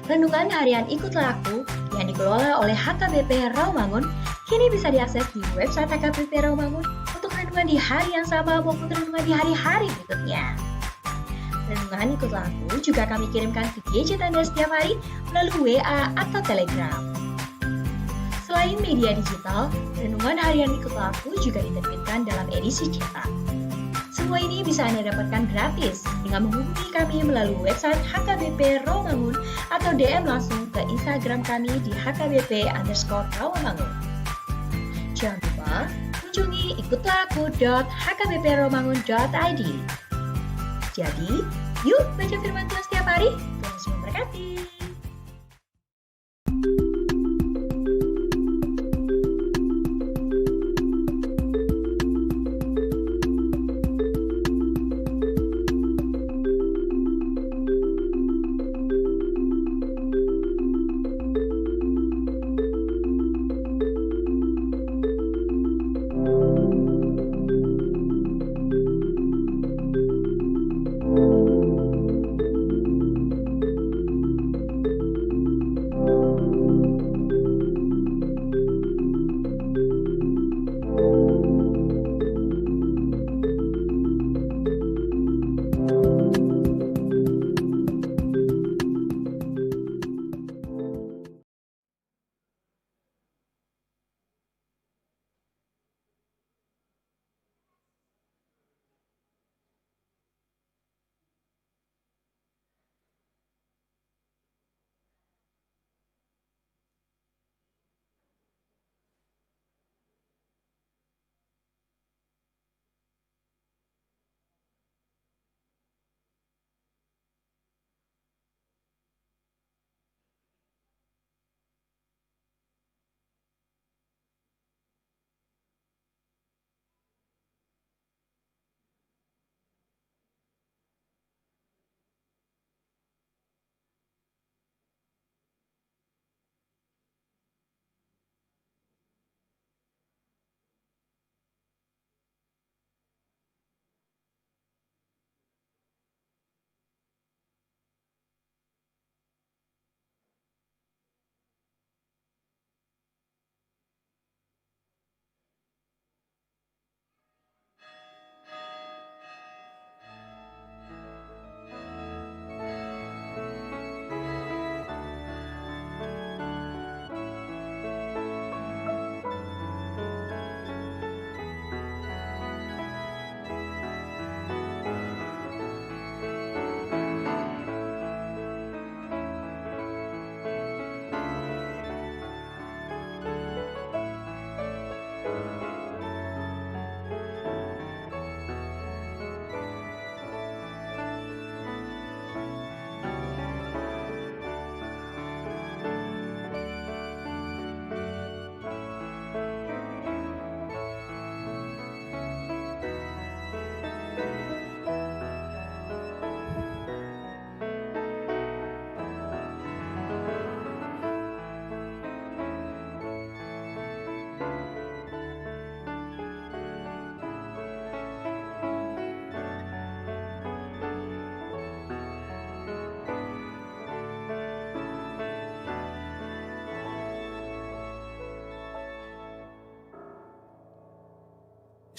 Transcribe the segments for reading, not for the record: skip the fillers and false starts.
Renungan harian Ikutlah Aku yang dikelola oleh HKBP Rawamangun kini bisa diakses di website HKBP Rawamangun untuk renungan di hari yang sama maupun renungan di hari-hari berikutnya. Renungan Ikutlah Aku juga kami kirimkan ke gadget Anda setiap hari melalui WA atau Telegram. Selain media digital, renungan harian Ikutlah Aku juga diterbitkan dalam edisi cetak. Semua ini bisa Anda dapatkan gratis dengan menghubungi kami melalui website HKBP Rawamangun atau DM langsung ke Instagram kami di HKBP_Rawamangun. Jangan lupa kunjungi ikutlahAku.hkbprawamangun.id. Jadi, yuk baca firman Tuhan setiap hari. Tuhan Yesus memberkati.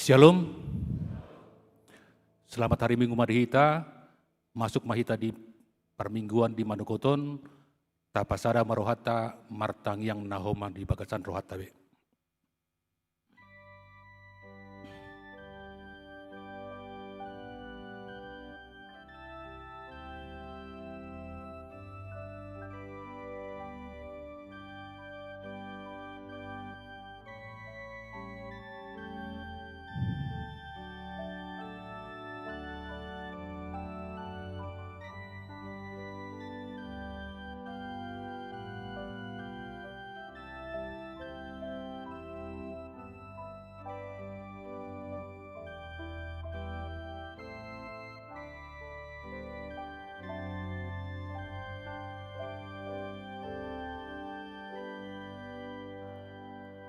Shalom, selamat hari Minggu Madhita, masuk Mahita di permingguan di Manukoton, tapasada marohata martang yang nahoma di bagasan rohatawe.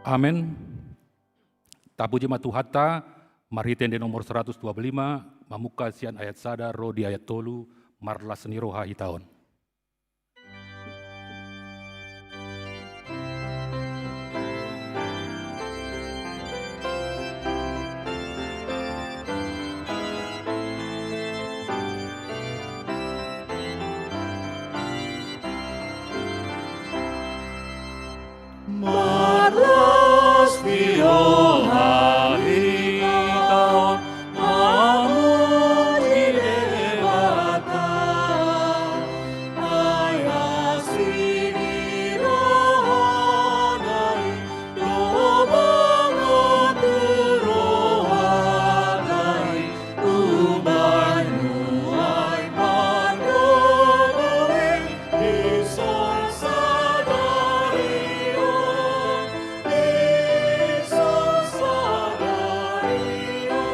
Amin. Tapuji matuhatta, marhitende nomor 125, mamuka sian ayat sada, rodi ayat tolu, marla seni roha hitaon. Marlas biohari kau memuji Dewata, ayasi dirohadai, lobangan turohadai, ubay nuay pagdodoi, isang sadariyo, isang sadariyo.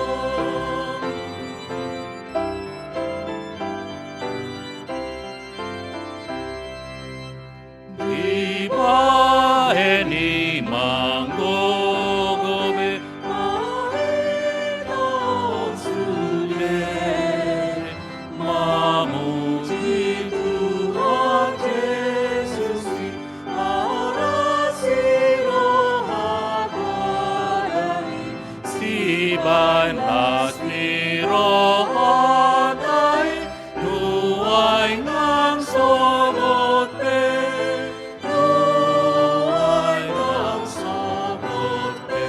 Di baheni manggogobe mahitong sude, mamuji Tuhan Yesus di arasi rohadai, sibain asmi rohadai, nuai ngang sobot pe, nuai ngang sobot pe.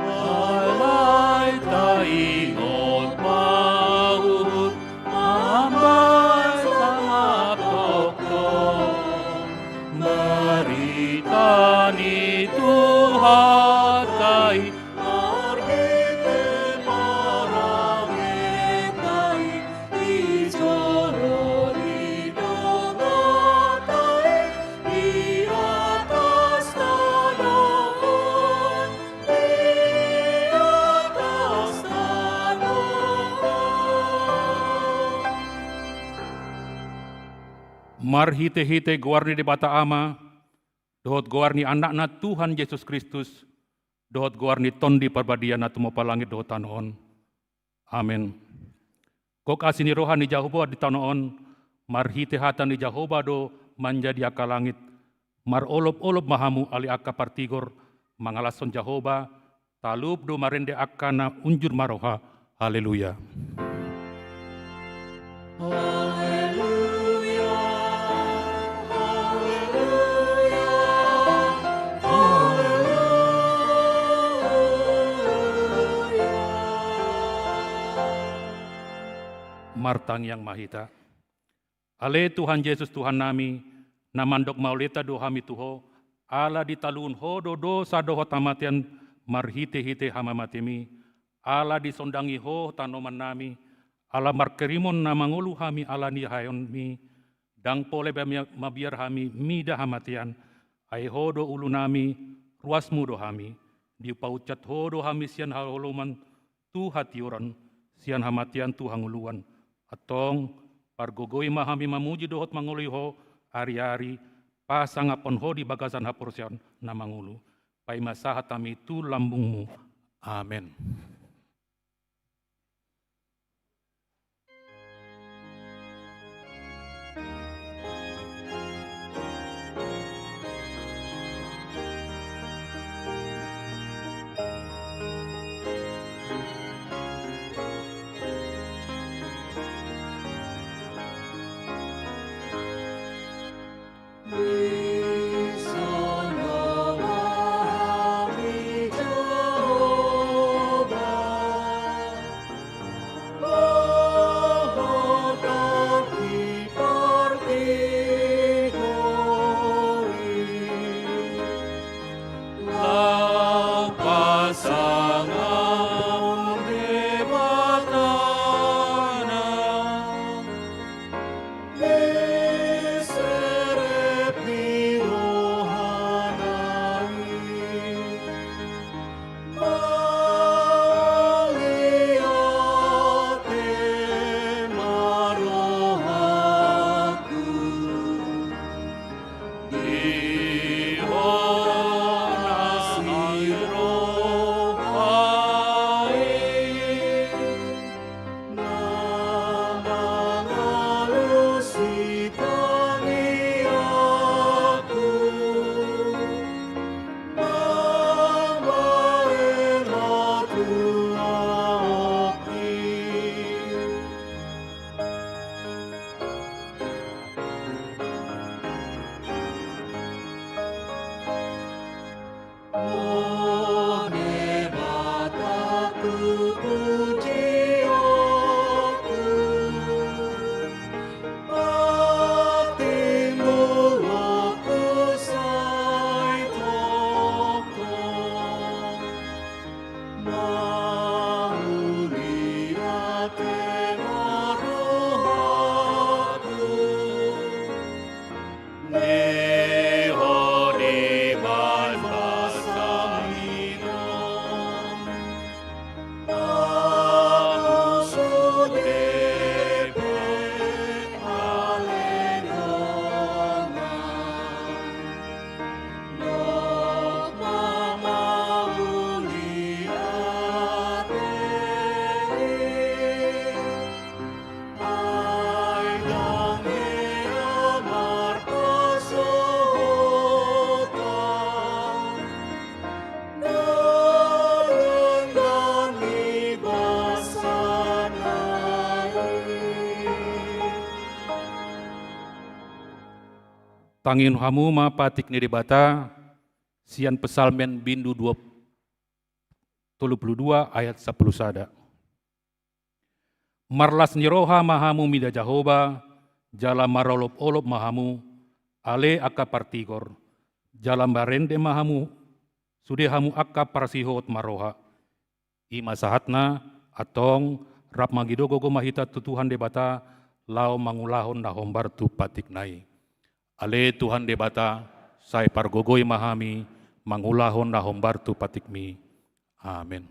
Alay taingot mahuhut, mambay sa toktok, berita ni Tuhan kai, margite marangit kai, ijoro di dongatai, di atas tanah, di atas tanah. Marhite-hite guarni di bata ama, dohot guarni anakna Tuhan Yesus Kristus, dohot guarni tondi parbadiana tumo palangit dohot tanoon. Amin. Kok asini rohani Jehovah di tanoon, marhite hatan di Jehovah do menjadi akalangit, mar olop-olop mahamu ali akka partigor, mangalason Jehovah, talub do marende akana unjur maroha. Haleluya. Martang yang mahita. Ale Tuhan Yesus Tuhan nami, namandok mauleta do hami tuho, ala ditalun ho do sadoho tamatian marhite-hite hamamatimi, ala disondangi ho tanoman nami, ala markerimon namangulu hami ala ni hayon mi, dang pole mabiar hami mida hamatian, ai ho do ulu nami, ruasmu do hami, diupaucat ho do hami sian haloloman tu hatiuran, sian hamatian tu hanguluan, atong pargogoi mahami mamuji dohot mangului ho ari-ari pasang apon ho di bagasan hapursian na mangulu. Pai masahat kami tu lambungmu. Amin. Di sana kami Jehovah Tangin hamu ma patik ni debata, sian pesalmen bindu 22 ayat 10 sada. Marlas niroha mahamu mida Jahoba, jala marolop-olop mahamu, ale aka partigor, jala barende mahamu, sudehamu aka parsihot maroha. Ima sahatna, atong, rap magidogogo mahita tutuhan debata, lao mangulahon na hombar tu patik nai. Ale Tuhan debata, sai pargogoi mahami, mangulahon na hombar tu patikmi. Amin.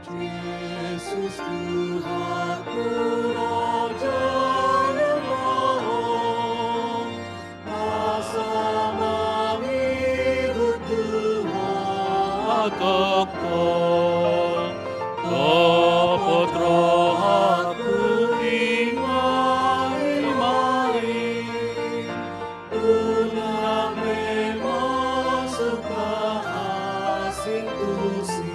Yesus Tuhanku, Raja yang maha, asa mengikut Tuhan Topot roh aku imai-imai, ulang memasuk asing tusi.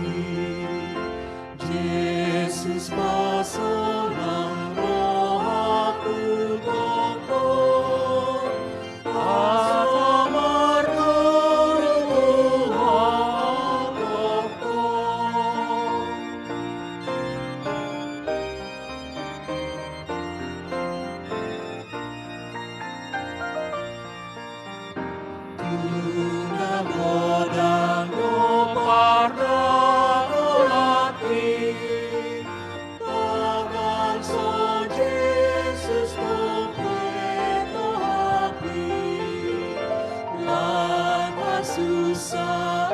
Yesus masorang roh aku topot, asa marturut Tuhan topot. Tuna godang no parda no lati, tangan so Jesus topet no hapi, lantas susah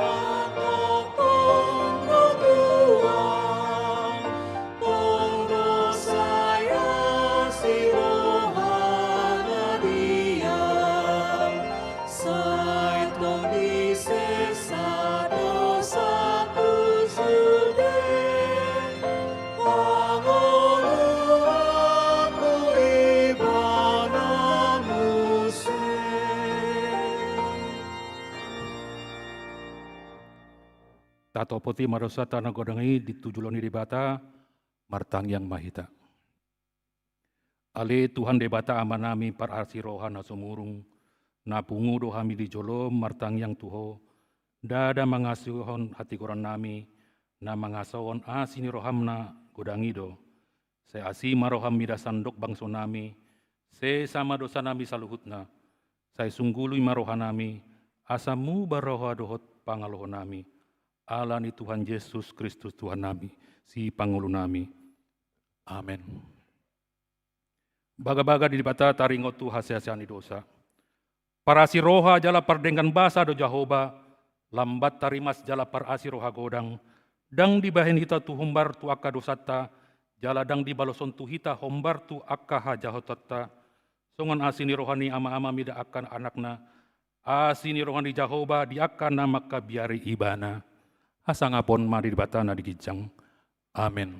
topong no Tuhan, tonggo saya si rohana diam, sai tong di sesa dosaku sudah, pangolu aku ibadamu Tato poti marosa tanah godangi ditujuloni debata, martang yang mahita. Ale Tuhan debata amanami par arsi rohana sumurung, na pungu dohami di jolo martang yang tuho, dada mangasuhon hati koran nami, na mangasawon asini rohamna godangido, se asi maroham mida sandok bangso nami, se sama dosa nami saluhutna, saya sunggului marohanami, asamu baroha dohot pangalohon nami, Allah ni Tuhan Yesus Kristus Tuhan nami, si pangulu nami. Amin. Baga-baga di bata taringot tu hasil-hasil dosa. Para si roha jala pardengkan basa do Jahoba, lambat tarimas jala par asi roha godang, dang dibahen hita tu humbar tu akka dosata, jala dang di baloson tu hita hombar tu akka ha jahotatta, songon asini rohani ama-ama mida akan anakna, asini rohani Jahoba di akan nama kabiari ibana, asangapon mari di batana di kijang. Amin.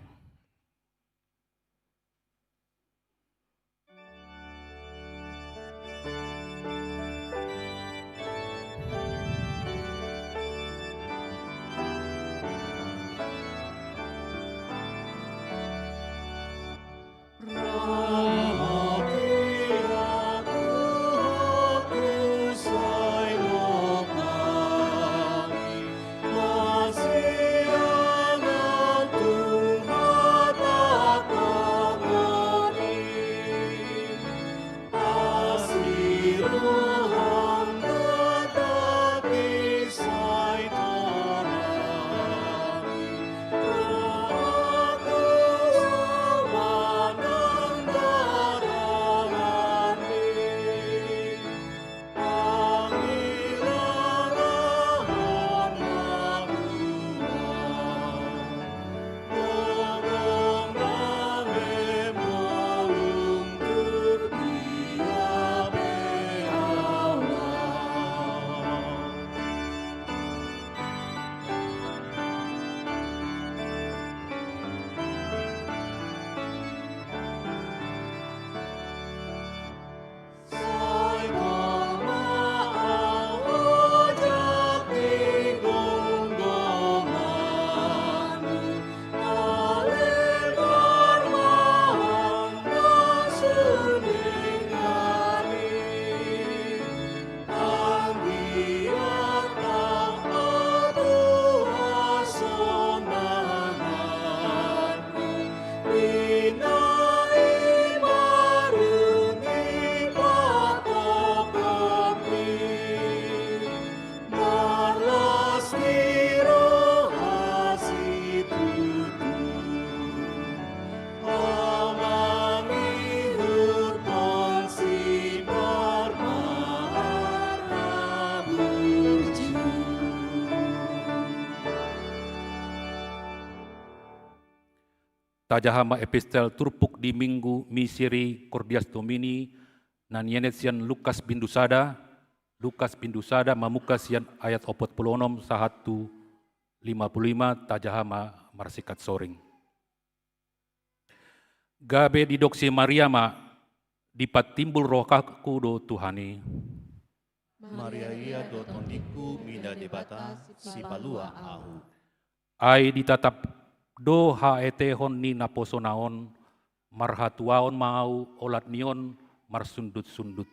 tajahama epistel turpuk di minggu misiri cordias domini nan yenet sian Lukas Bindusada mamuka sian ayat 46 sahatu 55 tajahama marsikat soring. Gabe didoksi Mariama dipat timbul roh kaku do Tuhani. Maria ia do tondiku mida debata si palua ahu. Ai ditatap do haete hon ni naposonaon marhatuaon mau olat nion marsundut-sundut.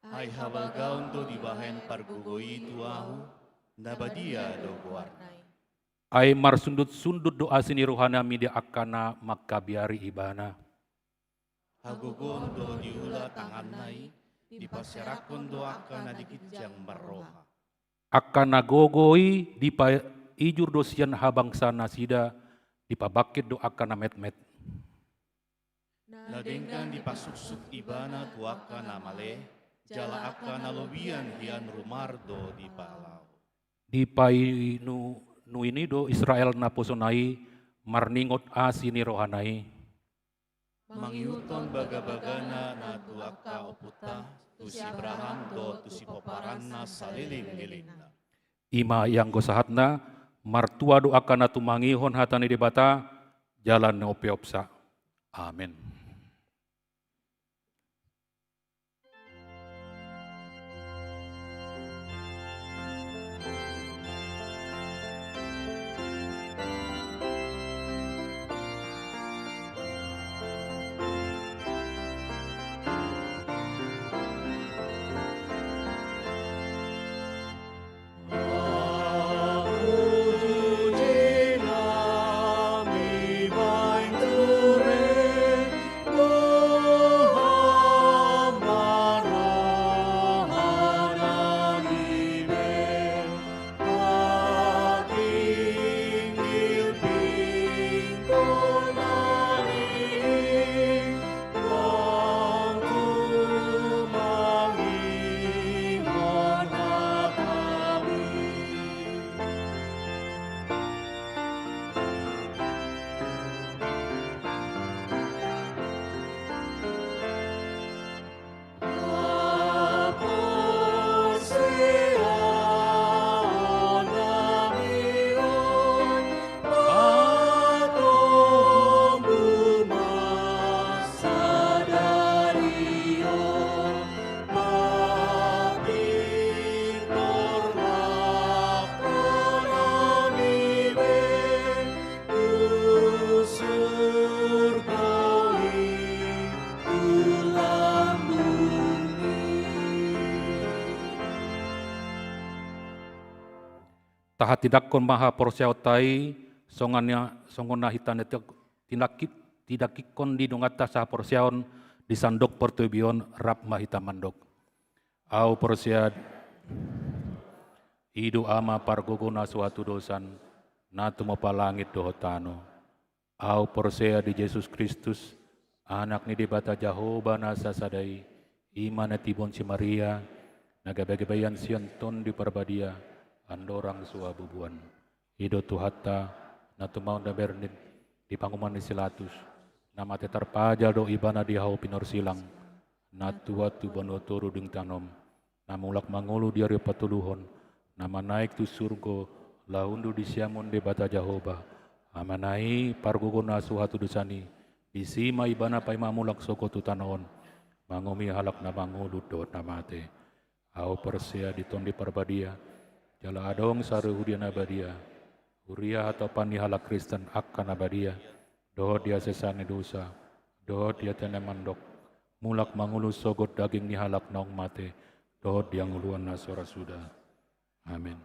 Ai hawal gaun do dibahen pargugoi tu ahu, nabadia do guarnai. Ai marsundut-sundut do asini rohana media akana makabiari ibana. Hagogon do diula tanganai, dipasyarakon do akana dikitjang marroha. Akana gogoi dipa ijur dosian habangsa nasida dipabakit do akana met-met. Nadengkan dipasuksuk ibana tu akana male, jala akana lobian hian rumardo di palau. Dipai nu ini do Israel naposonai marningot asini rohanai. Mangiuton baga-bagana na tu akka oputa, tu si Abraham do tu si poparanna saliling-lilingna. Ima yang gosahatna martua do akana tumangihon hatani debata jalan na opeopsa. Amin. Taha tidak kon maha porsiautai songona hitane tidak kikon di dongata saha porsiaon di sandok pertubion rap mahita mandok. Au porsia idu ama pargogona suatu dosan natu mapalangit dohotano. Au porsia di Yesus Kristus anak ni debata Jehovah nasa sadai iman tibon si Maria nagabagibayan sianton di parbadia andorang suabubuan ido tuhata natu mau da bernit di panguman di silatus nama tetar pajal do ibana di hau pinor silang natu watu bano toru ding tanom namulak mangulu di area patuluhon nama naik tu surgo laundu di siamun de bata Jehovah amanai pargogona suhatu dosani di sima ibana pai mamulak soko tu tanaon mangomi halak na mangulu do namate au persia di tondi parbadia jala adong saru hudian abadia huria atau pani halak Kristen akan abadia doh dia sesane dosa doh dia tene mandok mulak mangulu sogot daging ni halak naung mate doh dia nguluan nasora sudah amin.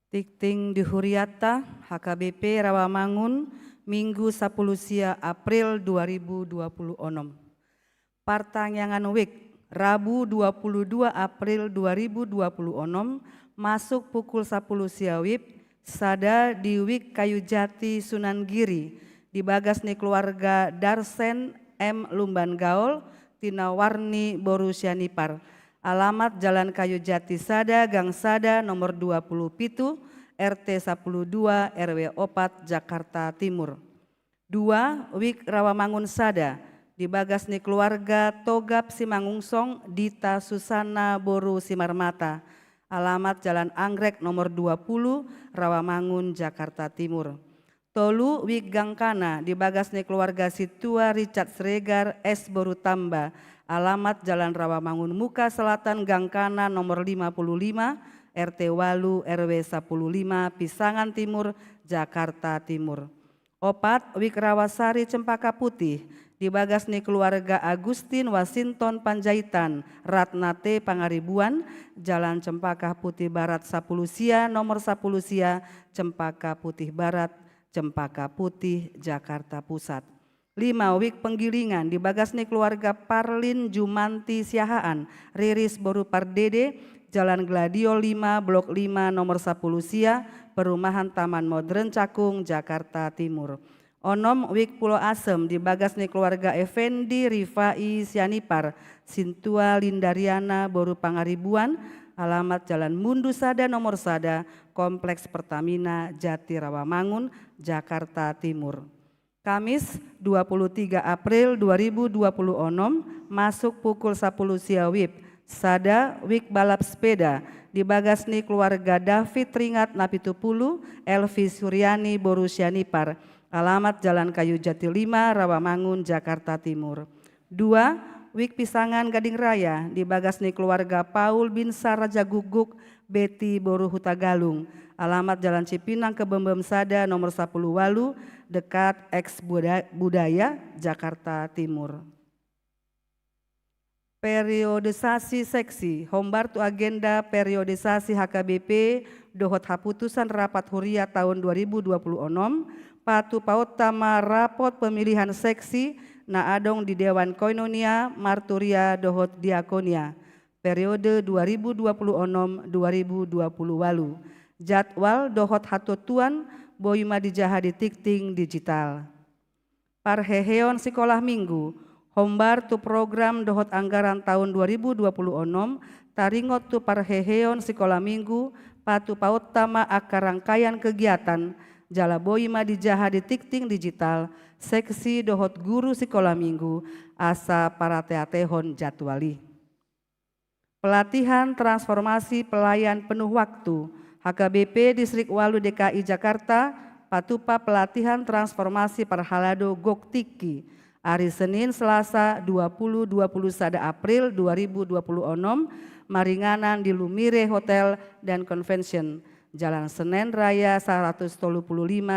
Tikting Dihuriata, HKBP Rawamangun, Minggu 10 April 2026. Partangyangan Wik, Rabu 22 April 2026, masuk pukul 10 siawib, sada di Wik Kayu Jati Sunan Giri, di Bagasni keluarga Darsen M. Lumban Gaul, Tina Warni Borusianipar. Alamat Jalan Kayu Jati Sada, Gang Sada, nomor 20 Pitu, RT 12 RW 4, Jakarta Timur. 2. Wik Rawamangun Sada, Dibagas ni keluarga Togap Simangungsong Dita Susana Boru Simarmata. Alamat Jalan Anggrek nomor 20, Rawamangun, Jakarta Timur. Tolu Wik Gangkana dibagas ni keluarga Situa Richard Sregar S. Boru Tamba. Alamat Jalan Rawamangun Muka Selatan Gangkana nomor 55, RT Walu RW 15, Pisangan Timur, Jakarta Timur. Opat Wik Rawasari Cempaka Putih dibagas ni keluarga Agustin Wasinton Panjaitan Ratna T. Pangaribuan, Jalan Cempaka Putih Barat 10 Sia nomor 10 Sia, Cempaka Putih Barat, Cempaka Putih, Jakarta Pusat. 5 Wik Penggilingan dibagas ni keluarga Parlin Jumanti Siahaan Riris Boru Pardede, Jalan Gladio 5 Blok 5 nomor 10 Sia, Perumahan Taman Modern Cakung, Jakarta Timur. Onom Wik Pulau Asem dibagas ni keluarga Effendi Rifai Sianipar Sintua Lindariana Boru Pangaribuan. Alamat Jalan Mundu Sada nomor Sada, Kompleks Pertamina Jati Rawamangun, Jakarta Timur. Kamis 23 April 2026 masuk pukul 10 siawib. Sada Wik Balap Sepeda dibagas ni keluarga David Ringat Napitupulu Elvi Suryani Boru Sianipar. Alamat Jalan Kayu Jati 5, Rawamangun, Jakarta Timur. 2 Wik Pisangan Gading Raya dibagas ni keluarga Paul bin Saraja Guguk Beti Boru Hutagalung. Alamat Jalan Cipinang Kebembem Sada nomor 10 Walu, dekat Eks Budaya, Jakarta Timur. Periodisasi seksi Hombartu agenda periodisasi HKBP dohot haputusan rapat huria tahun 2026 patu pautama rapot pemilihan seksi na adong di Dewan Koinonia Marturia dohot diakonia periode 2026-2020 walu. Jadwal dohot hatutuan boima dijaha di tikting digital. Parheheon sekolah minggu hombar tu program dohot anggaran tahun 2026 taringot tu parheheon sekolah minggu patu pautama akar rangkaian kegiatan jala boima dijaha di tikting digital seksi dohot guru sekolah minggu asa para teatehon jadwali. Pelatihan transformasi pelayan penuh waktu HKBP Distrik Walu DKI Jakarta patupa pelatihan transformasi parhalado Goktiki hari Senin Selasa 20-21 April 2026 maringanan di Lumire Hotel dan Convention Jalan Senen Raya 135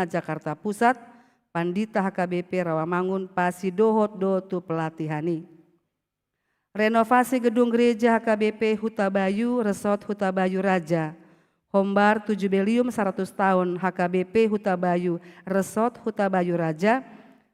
Jakarta Pusat. Pandita HKBP Rawamangun pasi dohot dotu pelatihani. Renovasi gedung gereja HKBP Hutabayu Resort Hutabayu Raja. Hombar 7 Belium 100 tahun HKBP Hutabayu Resort Hutabayu Raja.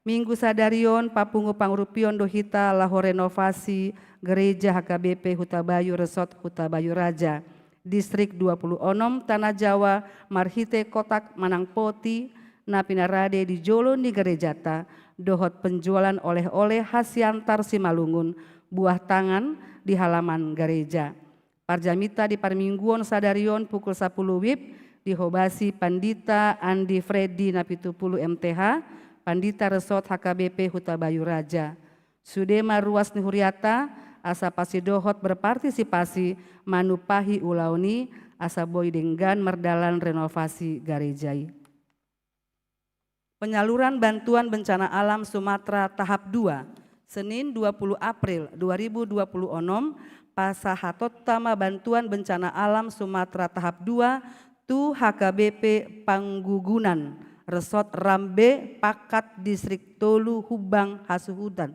Minggu Sadarion Papungu Pangrupion Dohita Laho renovasi gereja HKBP Hutabayu Resort Hutabayu Raja. Distrik 26 Tanah Jawa Marhite Kotak Manangpoti Napinarade di Jolo di Gerejata dohot penjualan oleh-oleh khas Siantar Simalungun buah tangan di halaman gereja. Parjamita di Parmingguon Sadarion pukul 10 WIB dihobasi Pandita Andi Freddy Napitupulu MTH Pandita Resort HKBP Hutabayu Raja. Sudema Ruas Nihuriata asa pasidohot berpartisipasi manupahi ulauni asa boy denggan merdalan renovasi garejai. Penyaluran bantuan bencana alam Sumatera tahap 2 Senin 20 April 2026 pasahatot tama bantuan bencana alam Sumatera tahap 2 tu HKBP Panggugunan Resort Rambe Pakat Distrik Tolu Hubang Hasundutan.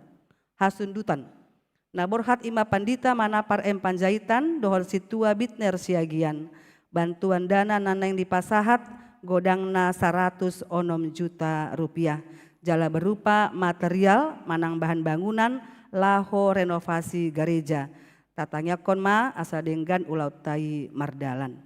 Naborhat Ima Pandita Manapar M Panjaitan dohor situa Bitner Siagian. Bantuan dana naneng di pasahat godangna 106 juta rupiah. Jala berupa material manang bahan bangunan laho renovasi gereja. Tatanya konma asa denggan ulau tai mardalan.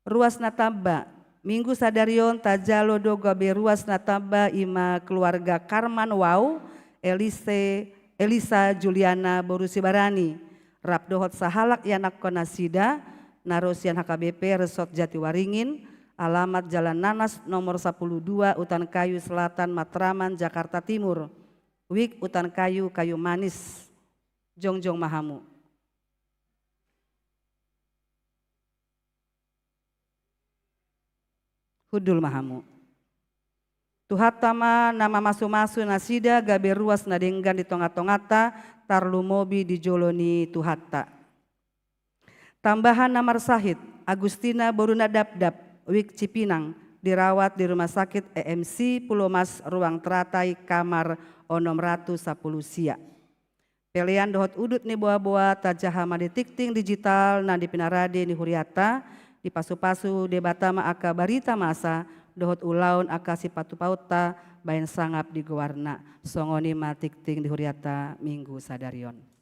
Ruas natamba Minggu Sadarion Tajalo dogabe ruas natamba ima keluarga Karman Wau Elisa Juliana Borusi Barani Rap dohot sahalak yanak konasida narosian HKBP Resort Jatiwaringin alamat Jalan Nanas nomor 12 Utan Kayu Selatan Matraman Jakarta Timur. Wik utan kayu, kayu manis, jongjong mahamu. Hudul mahamu. Tuhatama nama masu-masu nasida gabe ruas nadenggan di tonga-tongata tarlu mobi di joloni tuhatta. Tambahan namar sahid Agustina Boruna Dabdab Wik Cipinang dirawat di rumah sakit EMC Pulau Mas Ruang Teratai kamar onom ratu 10 sia. Pelian dohot udut ni boa-boa tajahama di tikting digital na di pinarade ni huriata di pasu-pasu debatama aka barita masa dohot ulaun aka sipatu pauta bayan sangap di gowarna songoni matikting di huriata minggu sadarion.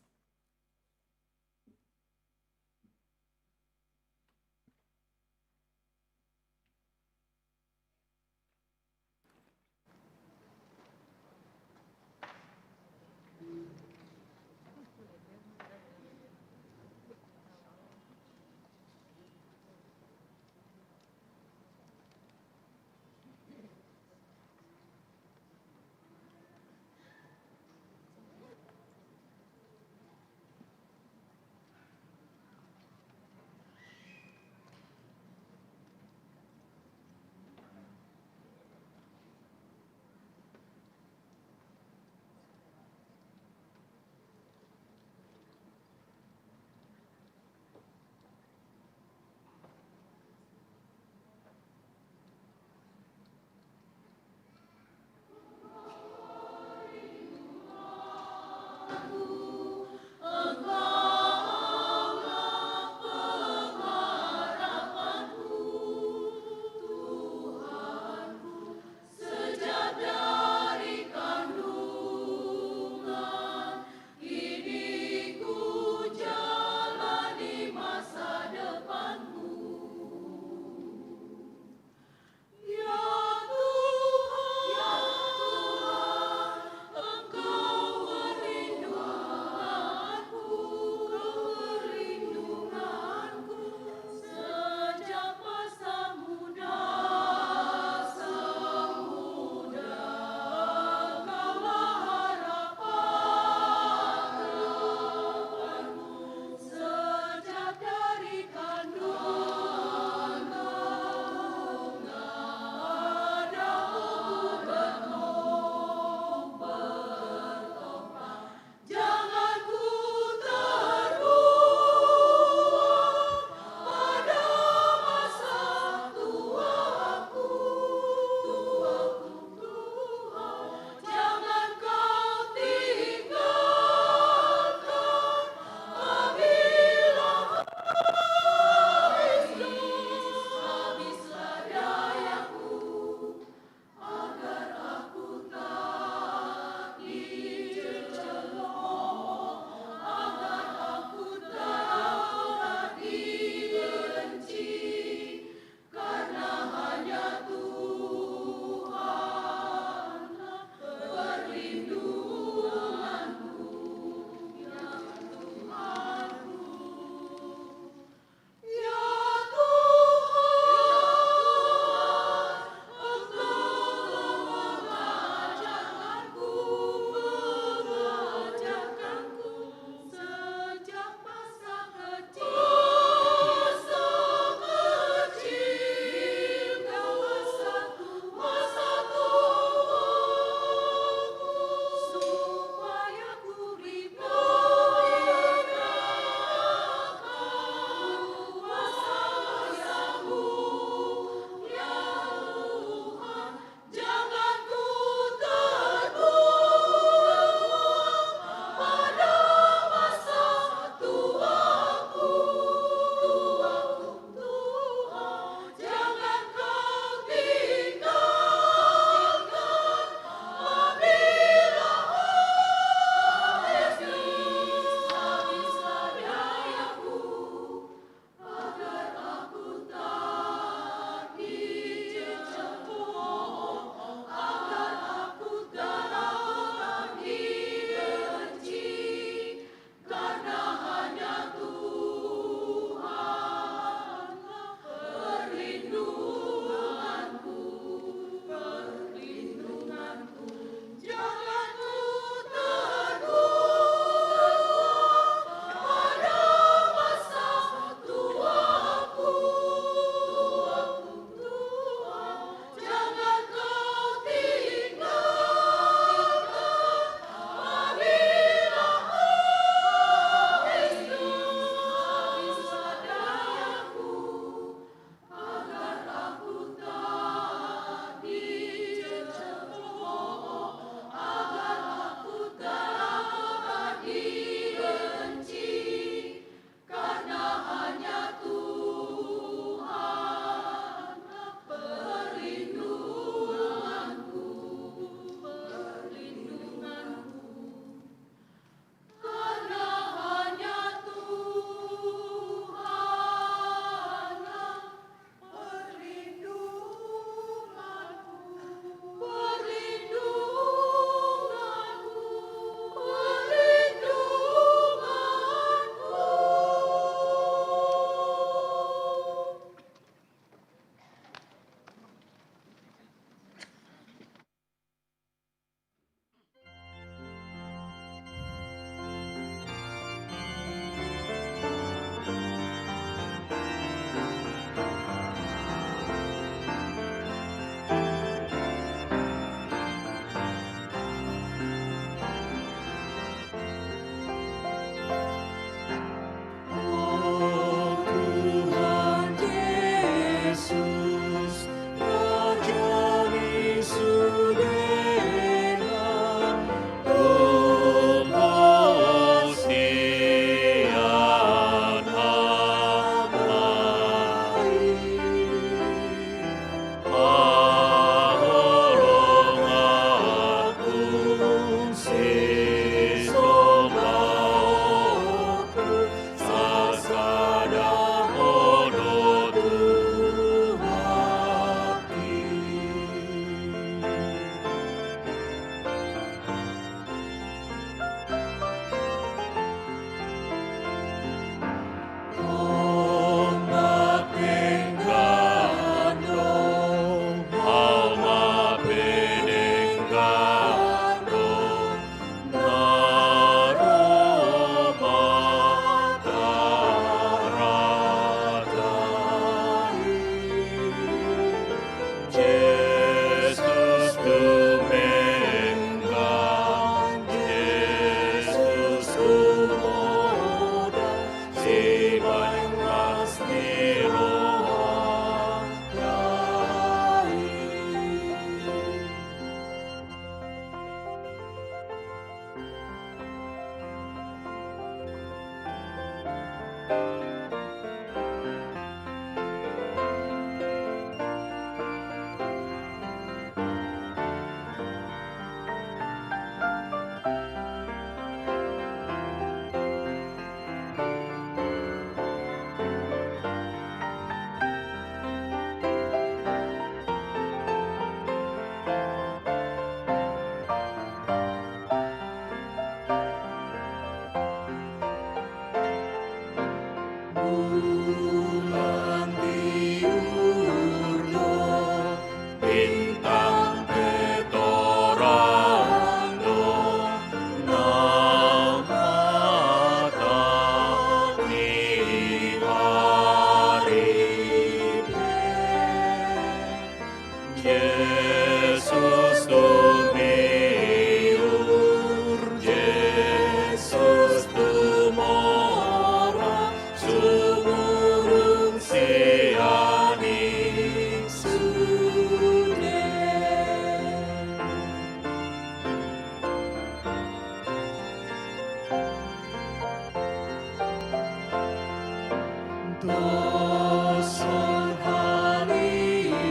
Doson halilu,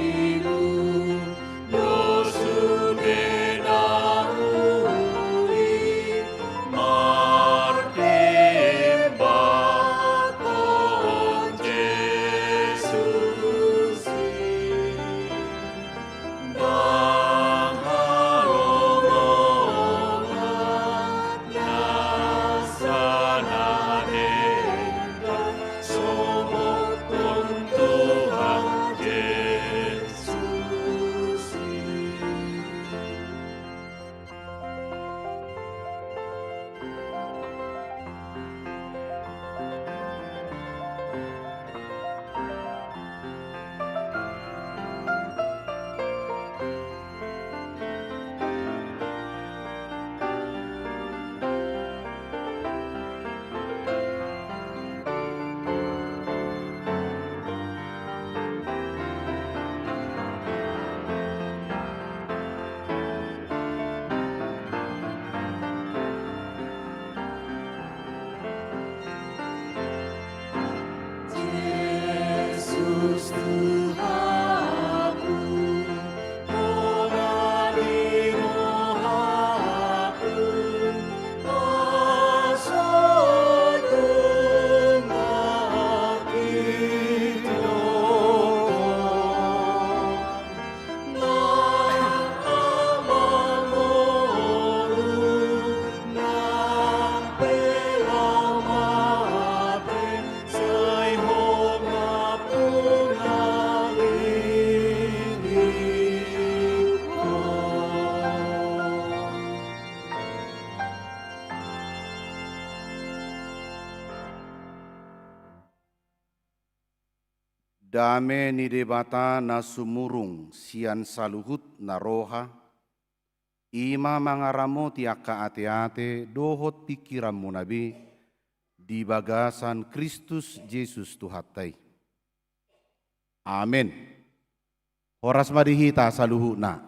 dosu benaui, martimba kon Jesus. Bang haromongan nasana denda, somot kon Tuhan Yesus. Yesus Tuhanku, mengabdi rohaku, maksudku ngakit lorong, nang amang moru, nang pelamate, say ho Dame ni debata na sumurung sian saluhut na roha, ima mangaramo tiaka ate-ate dohot pikiranmu nabi, di bagasan Kristus Yesus Tuhatai. Amin. Horas madihita saluhutna.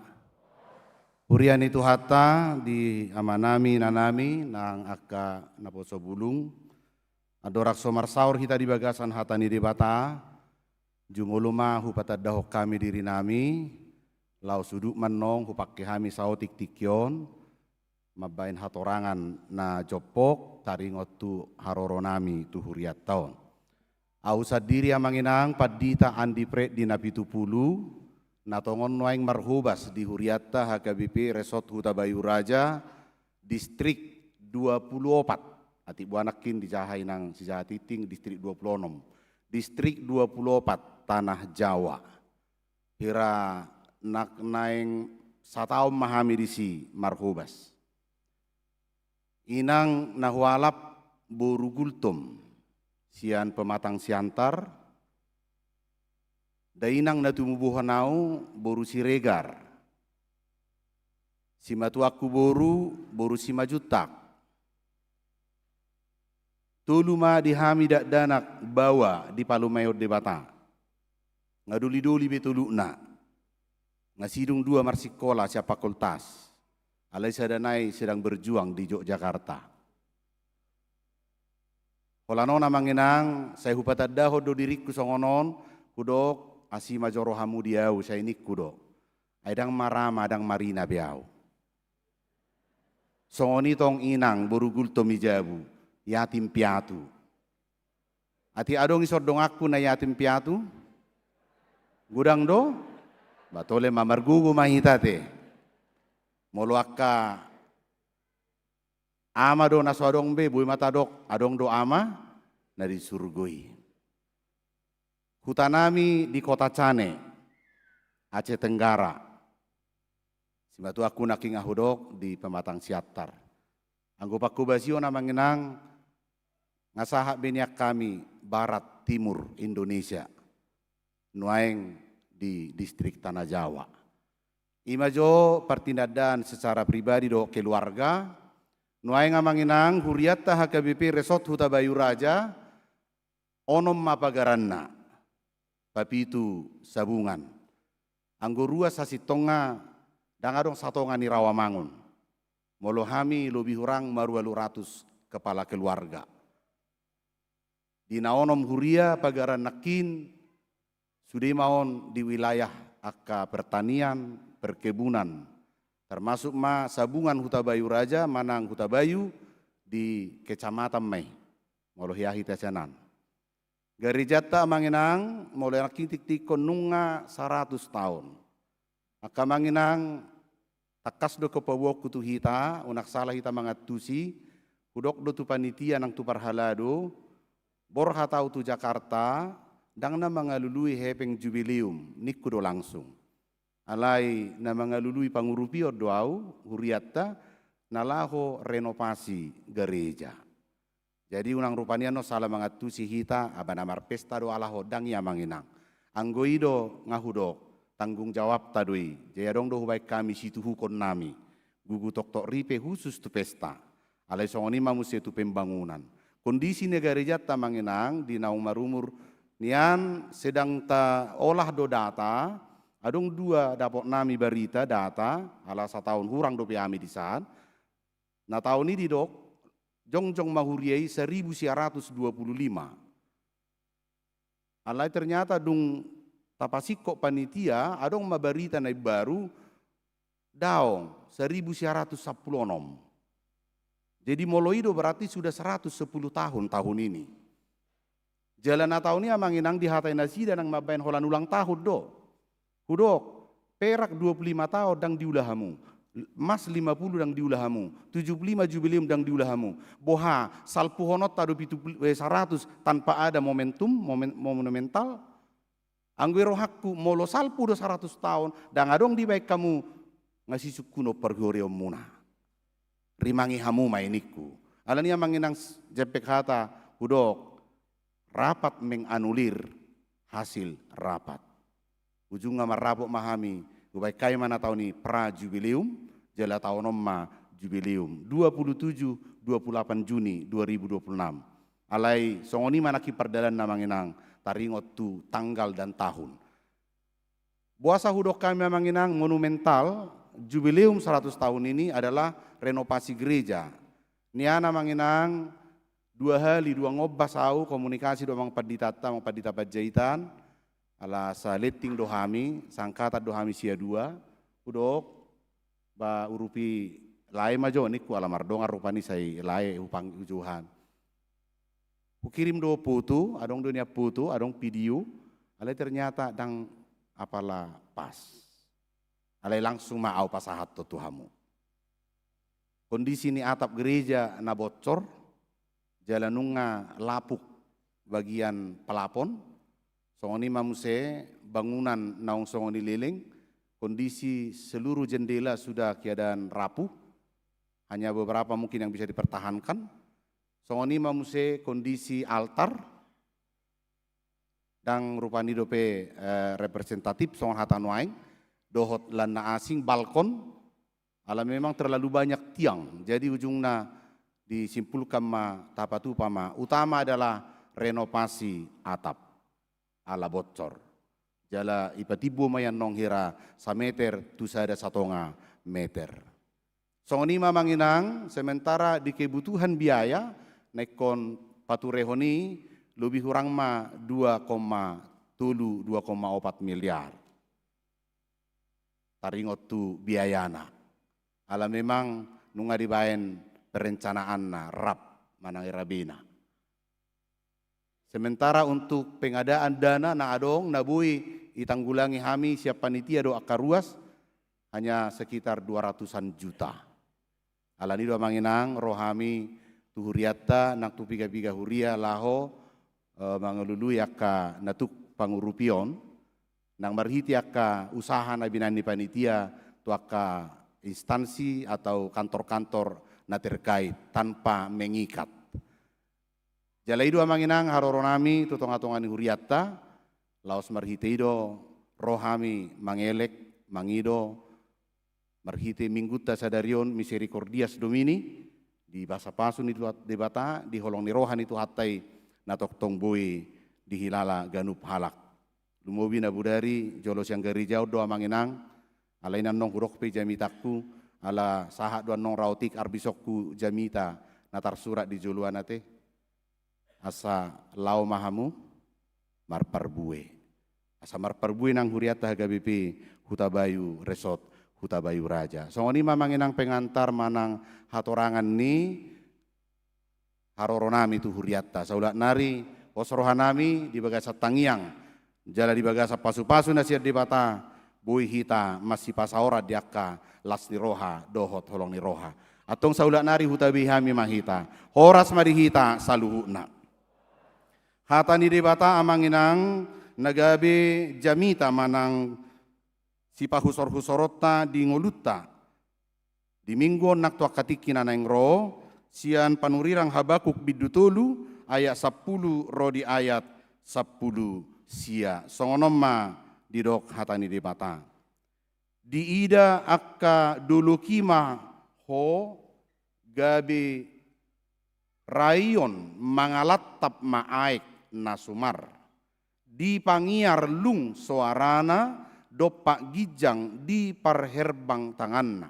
Hurian itu hata di amanami nanami nang aka naposo bulung. Adorak somar saur hita di bagasan hata ni debata. Jumuluma hupata dahok kami diri nami, lau suduk menong hupakke kami sautik tikyon, mabain hatorangan na jopok taringot tu haroro nami tu huriat taon. Au sadiri amanginang padita andi pret di napitu pulu, natongon noeng marhubas di huriatta HKBP Resort Huta Bayu Raja, distrik 24, ati buanakin di jahai nang si Jahatiting distrik 26, distrik 24 Tanah Jawa. Hira nak naeng sataom mahami disi marhubas. Inang nahualap boru gultum sian pematang siantar, da inang natumubuhanau boru siregar, simatuaku boru simajutak, tuluma dihami dak danak bawa di palumayo debata, ngaduli-duli betulukna, ngasidung dua marsikola siapa fakultas, alai sadanai sedang berjuang di Yogyakarta. Holanona manginang, saya hupatadda hodo diriku songonon, hudok asima joro hamu diau saya ini kudo. Aidang marama, adang marina biau. Songoni tong inang borugul tomijabu, yatim piatu. Ati adong isor dong aku na yatim piatu, gudang do, batole mamargugu mahitate. Moluaka ama do naso adong be, bui mata dok, adong do ama, na disurgui. Hutanami di kota Cane, Aceh Tenggara. Sibatu aku naking ahudok di pematang siatar. Anggopaku basio na manginang, ngasahak beniak kami barat timur Indonesia. Nuaeng di distrik Tanah Jawa. Imajo pertindakan secara pribadi do keluarga, nuaeng amanginang huriatta HKBP Resort Huta Bayu Raja, onom mapagaranna, papitu sabungan. Anggorua sasitonga, dangadong satonga ni Rawamangun. Molohami lebih hurang marualu ratus kepala keluarga. Di naonom huria pagaran nakin sudimaon di wilayah aka pertanian, perkebunan, termasuk sabungan Hutabayu Raja, Manang Hutabayu di Kecamatan Mai, Molohiahi Tesenan. Garijata manginang mulai nakitik konunga 100 tahun. Aka manginang takas do kepawok kutu hita, unak salah hita mangatusi, hudok do tu panitia nang tu parhalado, borha tau tu Jakarta, dang na mangalului hepeng jubileum, nikudo langsung. Alai na mangalului pangurupio doau, huriatta, nalaho renovasi gereja. Jadi unang rupanya no salah mangatusi hita, abanamar pesta do alaho dang ya manginang. Anggoido ngahudok, tanggung jawab tadui, jaya dong do hubaik kami situ hukon nami, gugu tok ripe khusus tu pesta. Alai songoni mamusia tu pembangunan. Kondisi negara jata manginang di naung marumur nian sedang ta olah do data, adong dua dapat nami berita data, ala setahun kurang do piami di saat. Nah tahun ini dok, jongjong mahuriai 1925. Alai ternyata dung tapasiko panitia, adong mabarita naik baru, daong 1910. Jadi Moloido berarti sudah 110 tahun ini. Jalan tahun ini manginang di hatai nasi dan ang mabayan holan ulang tahun do. Hudok, perak 25 tahun dang diulahamu. Emas 50 dang diulahamu. 75 jubileum dang diulahamu. Boha, salpu honot tadu pitu 100 tanpa ada monumental. Angguero hakku molo salpu do 100 tahun. Dan adong di baik kamu ngasih sukuno pergoreom muna. Rimangi hamu mainiku. Alania manginang jepek hata hudok rapat menganulir hasil rapat. Ujungnya marabok mahami ubai kai mana tahun ini pra jubileum jala tahun ma jubileum 27-28 Juni 2026. Alai songoni manaki perdalan namanginang taringot tu tanggal dan tahun. Buasa hudok kami manginang monumental jubileum 100 tahun ini adalah renovasi gereja. Niana manginang 2 hali 2 ngobas au komunikasi do mang paditata mang padita pajaitan ala sa letting dohami sangkata dohami sia 2 udok ba urupi lai majo niku ala mardongar rupani sai lai upang ujuhan. Kukirim do foto, adong dunia foto, adong video, alai ternyata dang apalah pas. Alai langsung mau pasahat to tuhamu. Kondisi ni atap gereja na bocor, jalanunga lapuk bagian pelapon, songoni mamuse bangunan naung songoni liling, kondisi seluruh jendela sudah keadaan rapuh, hanya beberapa mungkin yang bisa dipertahankan. Songoni mamuse kondisi altar, dan rupani dope representatif songon hatanuaing, dohot lana asing balkon, ala memang terlalu banyak tiang, jadi ujungnya disimpulkan tapatu pama utama adalah renovasi atap ala bocor. Jala ipatibo mayan nong hira sameter tu sada 1,5 meter. Songoni manginang sementara di kebutuhan biaya nekon paturehoni lebih kurang 2,4 miliar. Taringot tu biayana. Ala memang nunga dibayen perencanaan na rap manang irabina. Sementara untuk pengadaan dana na adong nabui itanggulangi hami siap panitia do akaruas hanya sekitar 200-an juta. Alani do manginang rohami tuhuriata nak tu piga-piga huria laho mangelului aka natuk pangurupion nang marhiti aka usaha na binani panitia tu aka instansi atau kantor-kantor na terkait tanpa mengikat. Jalaido amanginang haroronami tutong-atongan huriatta, laos marhiteido rohami mangelek, mangido, marhite mingguta sadarion misericordias domini, di basa pasun itu debata, di holong ni rohan itu hatai natok tongboi di hilala ganup halak. Lumobi na budari, jolos yang gerijau doa manginang, alainan nong hurok pe jamitakku, ala sahat doan nong rautik arbisokku jamita natar surat di juluan nate asa lau mahamu marparbue. Asa marparbue nang huriata HGBP Hutabayu Resort Hutabayu Raja. Songoni mamanginang pengantar manang hatorangan ni haroronami tu huriata. Saulat nari osrohanami di bagasa tangiang. Jala di bagasa pasu-pasu nasiat di bata. Bui hita masih pasaora diakka las ni roha dohot holong ni roha. Atong saulat nari hutabihami mahita. Horas marihita saluhuna. Hata ni di bata amanginang nagabe jamita manang si pahusor-husorota di ngolutta. Di minggu nak tua katikina naing ro, sian panurirang Habakuk bidutulu ayat 10 rodi ayat 10 sia. Songonomma didok hatani di mata. Di ida akka dulu kima ho gabe rayon mangalatap maaik nasumar. Di pangiar lung suarana dopak gijang di parherbang tanganna.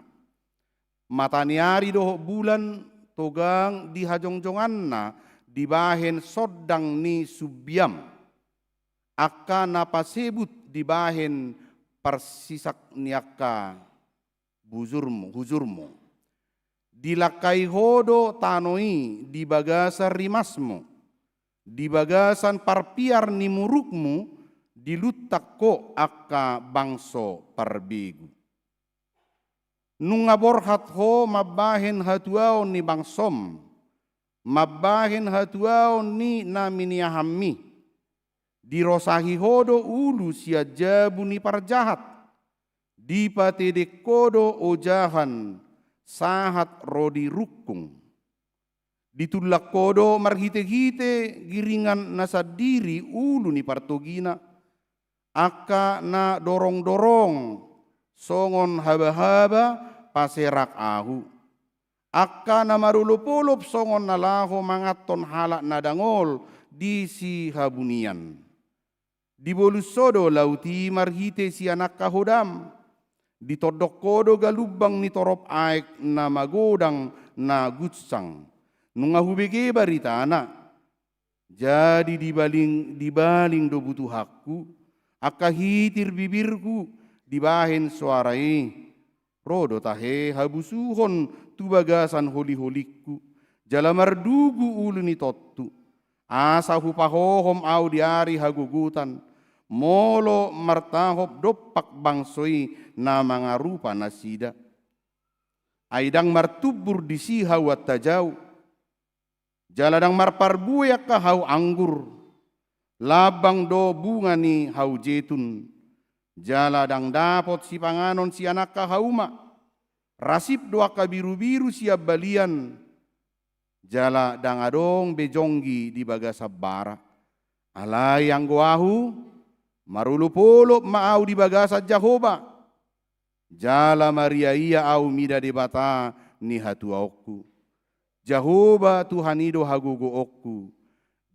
Mataniari doh bulan togang di hajongjonganna di bahen sodang ni subyam. Akka napasebut di bahen persisak niaka huzurmu. Dilakai hodo tanoi di bagasan rimasmu. Di bagasan parpiar ni murukmu dilutak ko akka bangso parbigu. Nung aborhat ho mabahin hatuaw ni bangsom, mabahin hatuaw ni naminiahammi. Di rosahi hodo ulu siya jabu ni parjahat, di patedek kodo ojahan sahat rodi rukung. Ditulak kodo marhite-hite giringan nasadiri ulu ni partogina. Aka na dorong-dorong songon haba-haba paserak ahu. Aka na marulupulup songon nalaho mangaton halak nadangol di si habunian. Di bolusodo lauti marhite si anak kahodam. Ditodok kodo galubang ni torop aek na magodang na gutsang. Nunga hubege barita anak. Jadi dibaling do butuh hakku. Aka hitir bibirku dibahen suarai. Rodo tahe habusuhon tu bagasan holi-holikku. Jalamar dugu ulu ni tottu. Asa hupahohom au diari hagugutan. Molo martahop dopak bangsoi na mga rupa nasida. Aidang martubur di siha wat tajau. Jaladang marparbuyak ka hau anggur. Labang do bunga ni hau jetun. Jaladang dapot si panganon si anak ka hauma. Rasip doa ka biru-biru siap balian. Jala dangadong bejonggi di bagasabara. Alay ang guahu. Marulupulop maau di bagasa Jahoba. Jala Maria iya au mida di bata ni hatuaokku. Jahoba Tuhanido hagugo okku.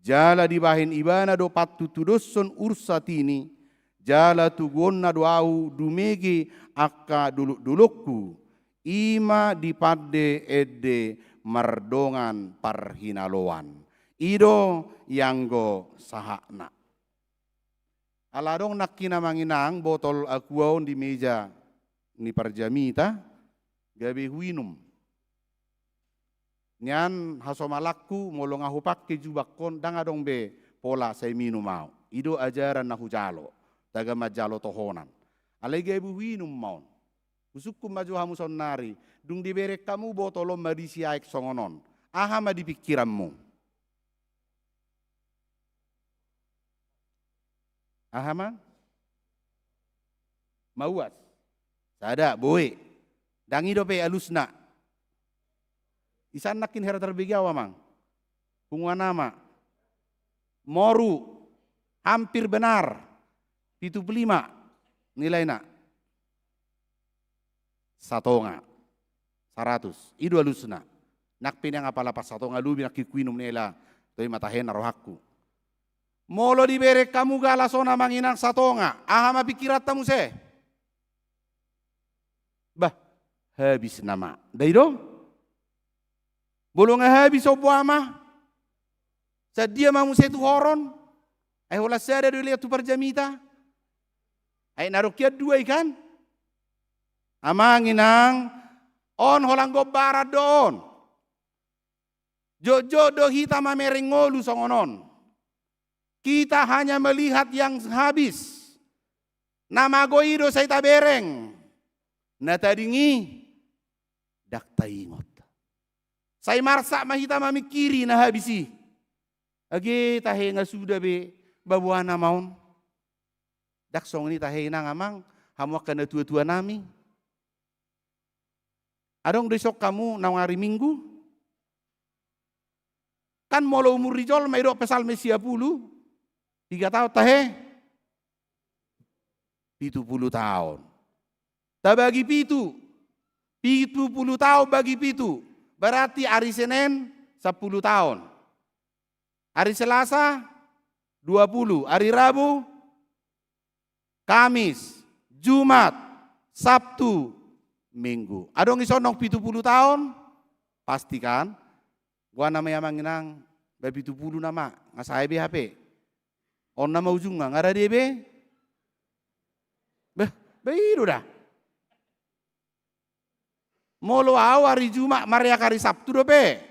Jala dibahin ibana do patu tudoson ursatini. Jala tugonna do au dumege akka duluk-dulukku. Ima dipadde edde mardongan parhinaloan. Ido yanggo sahakna. Aladong nakina manginang botol akuaon di meja ni parjamita. Gabi huinum. Nyan hasomalakku molong ahupak ke jubakon dangadong be pola saya minum mau. Ido ajaran na hujalo. Taga majalo tohonan. Alege ibu winum maun. Usukku maju hamu sonari. Dung diberek kamu botolom madisi aik songonon. Aha ma di pikiranmu. Aha ma? Mauas. Sada boe. Dangido pe alusna. Isan nakin hera terbigawa mang. Punguan nama. Moru. Hampir benar. 75 nilai nak. Satonga. 100. Idu alusna. Nak pinang apalapas satonga lubi nak kikuinum nela. Toi matahen rohakku. Molo diberek kamu galasona manginang satonga. Aha mapikirat tamu se. Bah. Habis nama. Daido. Bolong habis opo ama. Sadia mamu setu horon. Ay wala sada do lihat tu parjamita. Ay narukyat dua ikan. Amanginang on holang gobara doon. Jojo do hita mamerengolu songonon. Kita hanya melihat yang habis. Nama goido saya tabereng. Natadingi dak taingot. Saya marsak mahita mamikiri na habisi. Age tahe nga sudah be babuana maun. Dak song ini tahe na ngamang hamuak kana tua-tua nami. Adong besok kamu nawari minggu. Kan molo umur rijol mairo pesal mesia pulu. 3 tahun tahe. 70 tahun. Tak bagi pitu. 70 tahun bagi pitu. Berarti hari Senin 10 tahun. Hari Selasa 20. Hari Rabu, Kamis, Jumat, Sabtu, Minggu. Adong isonong 70 tahun. Pastikan. Gua namanya manginang. Babi 70 nama. Ngasai BHP. On nama ujung nggak ada DB. Begitu dah. Molo au hari Jumat, Maria hari Sabtu dope.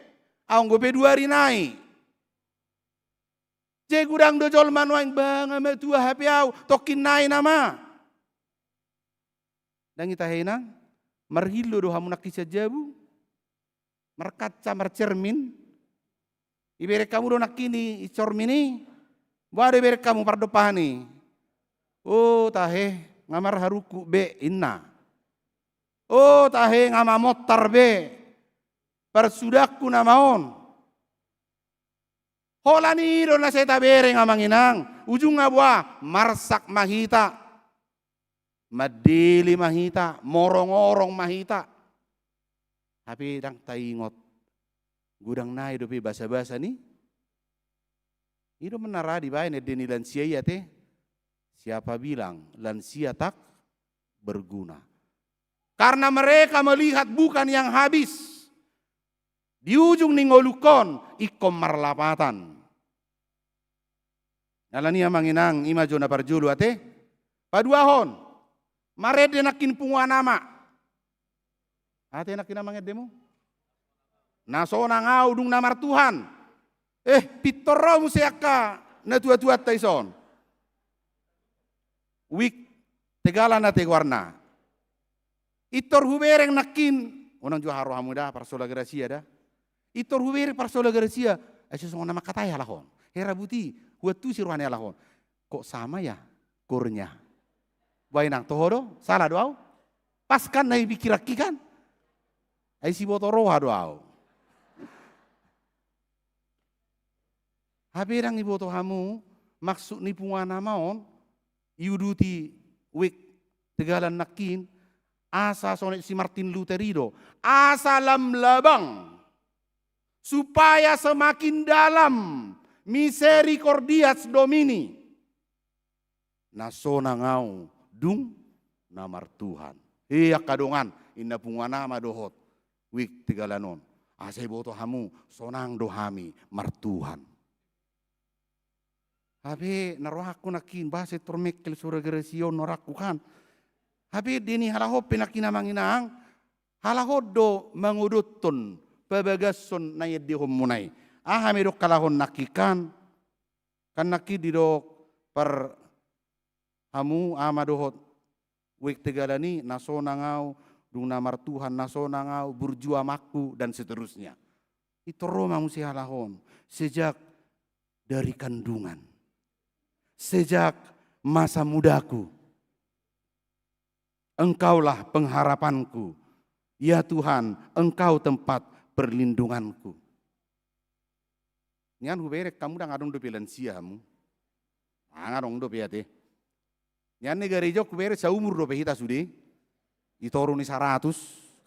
Au gope 2 hari naik. Je gudang dojol manuang bang ame tua happy au tokin naik nama. Dan kita henang marhilo do hamu nakisa jabu. Merkaca mercermin. Ibere kamu do nakini icormini. Wade bere kamu pardopani. Oh tahe ngamar haruku be inna. Oh tahe ngama motar be. Persudakku namaon. Holani do na seta bere ngamanginang. Ujung ngabwa marsak mahita. Madili mahita. Morong-orong mahita. Tapi dang taingot. Gudang nai dope basa-basa ni. Itu menara di bayan edeni lansia ya teh. Siapa bilang lansia tak berguna. Karena mereka melihat bukan yang habis. Di ujung ningolukon ikom marlapatan. Nalania manginang ima jona parjulu ate. Paduahon. Marede nakin pungwa nama. Ate nakin namanya demo. Nasona ngau dung namar Tuhan. Pitoro musiaka na tua-tua taison. Wik tegala na tegwarna. Itor hubereng nakin. Onang jua haro hamuda parsola gracia da. Itor hubereng parsola gracia. Asyik songon nama kataya lahon. Hera buti. Huat tu siruhane lahon. Kok sama ya kurnya. Bainang tohodo. Salah doau. Pas kan nahi bikiraki kan. Ay si botoroha doau. Habirang iboto hamu. Maksud ni punwana maon. Yuduti wik tegalan nakin. Asa sonet si Martin Luterido. Asa lamlabang. Supaya semakin dalam. Misericordias Domini. Nasona ngau. Dung namar Tuhan. Iya kadongan. Inna pungwana madohot. Wik tegalanon. Asa iboto hamu. Sonang dohami mar Tuhan. Habe narohaku nakin. Bahasa tormekel surah geresion noraku kan. Habis dini halahop pinakina manginang, halahod do mangudutun, pabagason na yedihom munay. Hamidok kalahon nakikan, kan nakididok per hamu amadohot, wik tegalani, nasona ngau, dung namar Tuhan, nasona ngau, burjua maku, dan seterusnya. Itu Roma musi halahon, sejak dari kandungan, sejak masa mudaku. Engkaulah pengharapanku. Ya Tuhan, Engkau tempat perlindunganku. Nyan huberek kamu dah ngadong dope lansia kamu. Ngadong dope ya teh. Nyan negara jok huberek seumur dope kita sudah. Itorun ni 100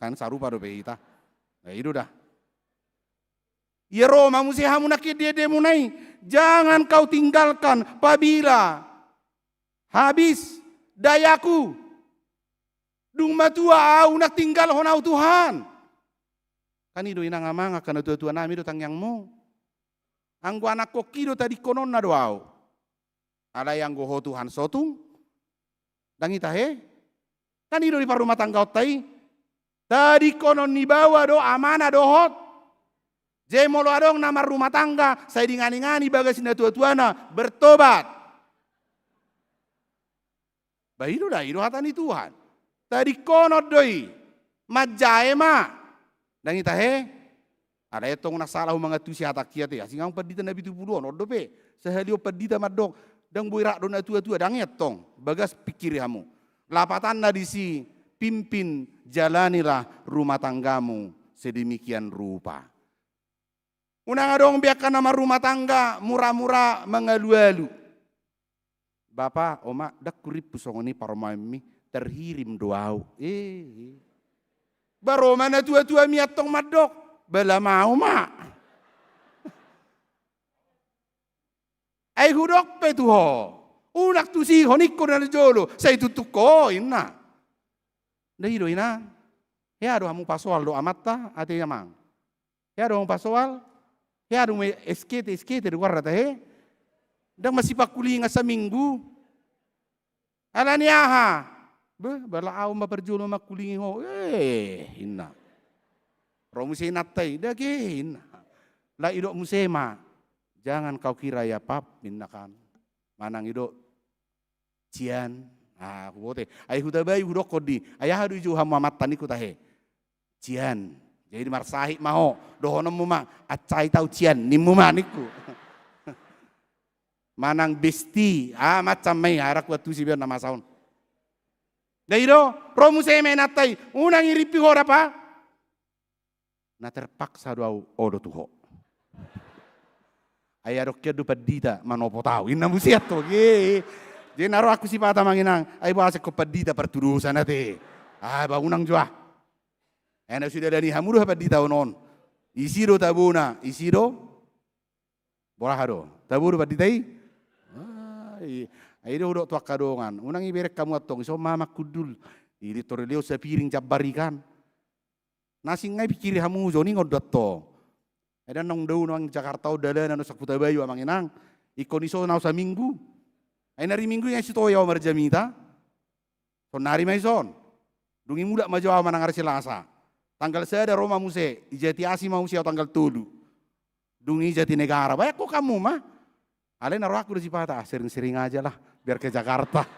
kan sarupa dope kita. Nah itu dah. Ya Roma musi hamu nakit dia demunai. Jangan kau tinggalkan apabila habis dayaku. Dung matua au nak tinggal honau Tuhan. Kan ido inang amang akan tua-tua nami do tangyangmu. Anggo anak koki do tadi konon na doau. Ada yang goho Tuhan sotung. Dan itahe. Kan ido di rumah tangga otai. Tadi konon ni bawa do amanah dohot. Jemolo adong nama rumah tangga. Saya dingani-ngani bagas indah tua-tuana. Bertobat. Bahido dah ido hatani Tuhan. Tadi konon doi. Majae ma. Dan itahe. Ada etong nak salah mengatusi hata kia te. Asing ang pedita Nabi 70 ordo pe. Sehalio pedita madok. Dan boirak do na tua-tua. Dan etong. Bagas pikir kamu. Lapatan na disi. Pimpin jalanilah rumah tanggamu sedemikian rupa. Unang adong biarkan nama rumah tangga murah-murah mengalu-alu. Bapak, oma, dak kurip pusongoni paromami terhirim doau. Baru mana tua-tua miatong madok. Bala mau mak. Ay hudok pe tuho. Unak tu si honiko na jolo. Saya tutuk ko ina. Dahi do ina. Ya do hamu pasoal do amatta ate yamang. Ya do hamu pasoal. Ya do me skate do guarda he. Dan masih pakulinga sa minggu. Ala niyaha. Bala au maperjulo makulingi ho. Ina. Romu se natai dage ina. La idok musema. Jangan kau kira ya pap minnakan. Manang idok cian. Bote. Ay hudabai hudok kodi. Ayah hadu ju hamu amat taniku tahe. Cian. Jadi marsahi maho. Dohonom mu ma. Acai tau cian. Nimu maniku. Manang besti. Macam may harak waktu si biar nama saun. Dairo. Romu seme natai. Unang iripi hora pa. Na terpaksa doau odo tuho. Ayah rokya du pedita manopo tau. Ina musiat to. Jadi naruh aku si pata manginang. Ay bahasa ko pedita pertudusan ate. Bangunang jua. Enak sudah dari hamuruh pedita onon. Isiro tabuna. Isiro. Borahado. Taburu peditai. Ayo udok tuak kadongan. Unang iberek kamu atong. So mama kudul. Ini torelio sepiring jabarikan. Nasi ngai pikiri hamu joni ngodot to. Ada nong daun nang Jakarta udah nang Sakuta Bayu amanginang. Ikoniso nau sa minggu. Ay nari minggu yang si toya marjamita. So nari may son. Dungi muda majawa manang Selasa. Tanggal saya ada Roma muse. Ijati asi mau siya tanggal 7. Dungi jati negara. Bayak kok kamu mah. Alay naruh aku di Cipata. Sering-sering aja lah. Biar ke Jakarta.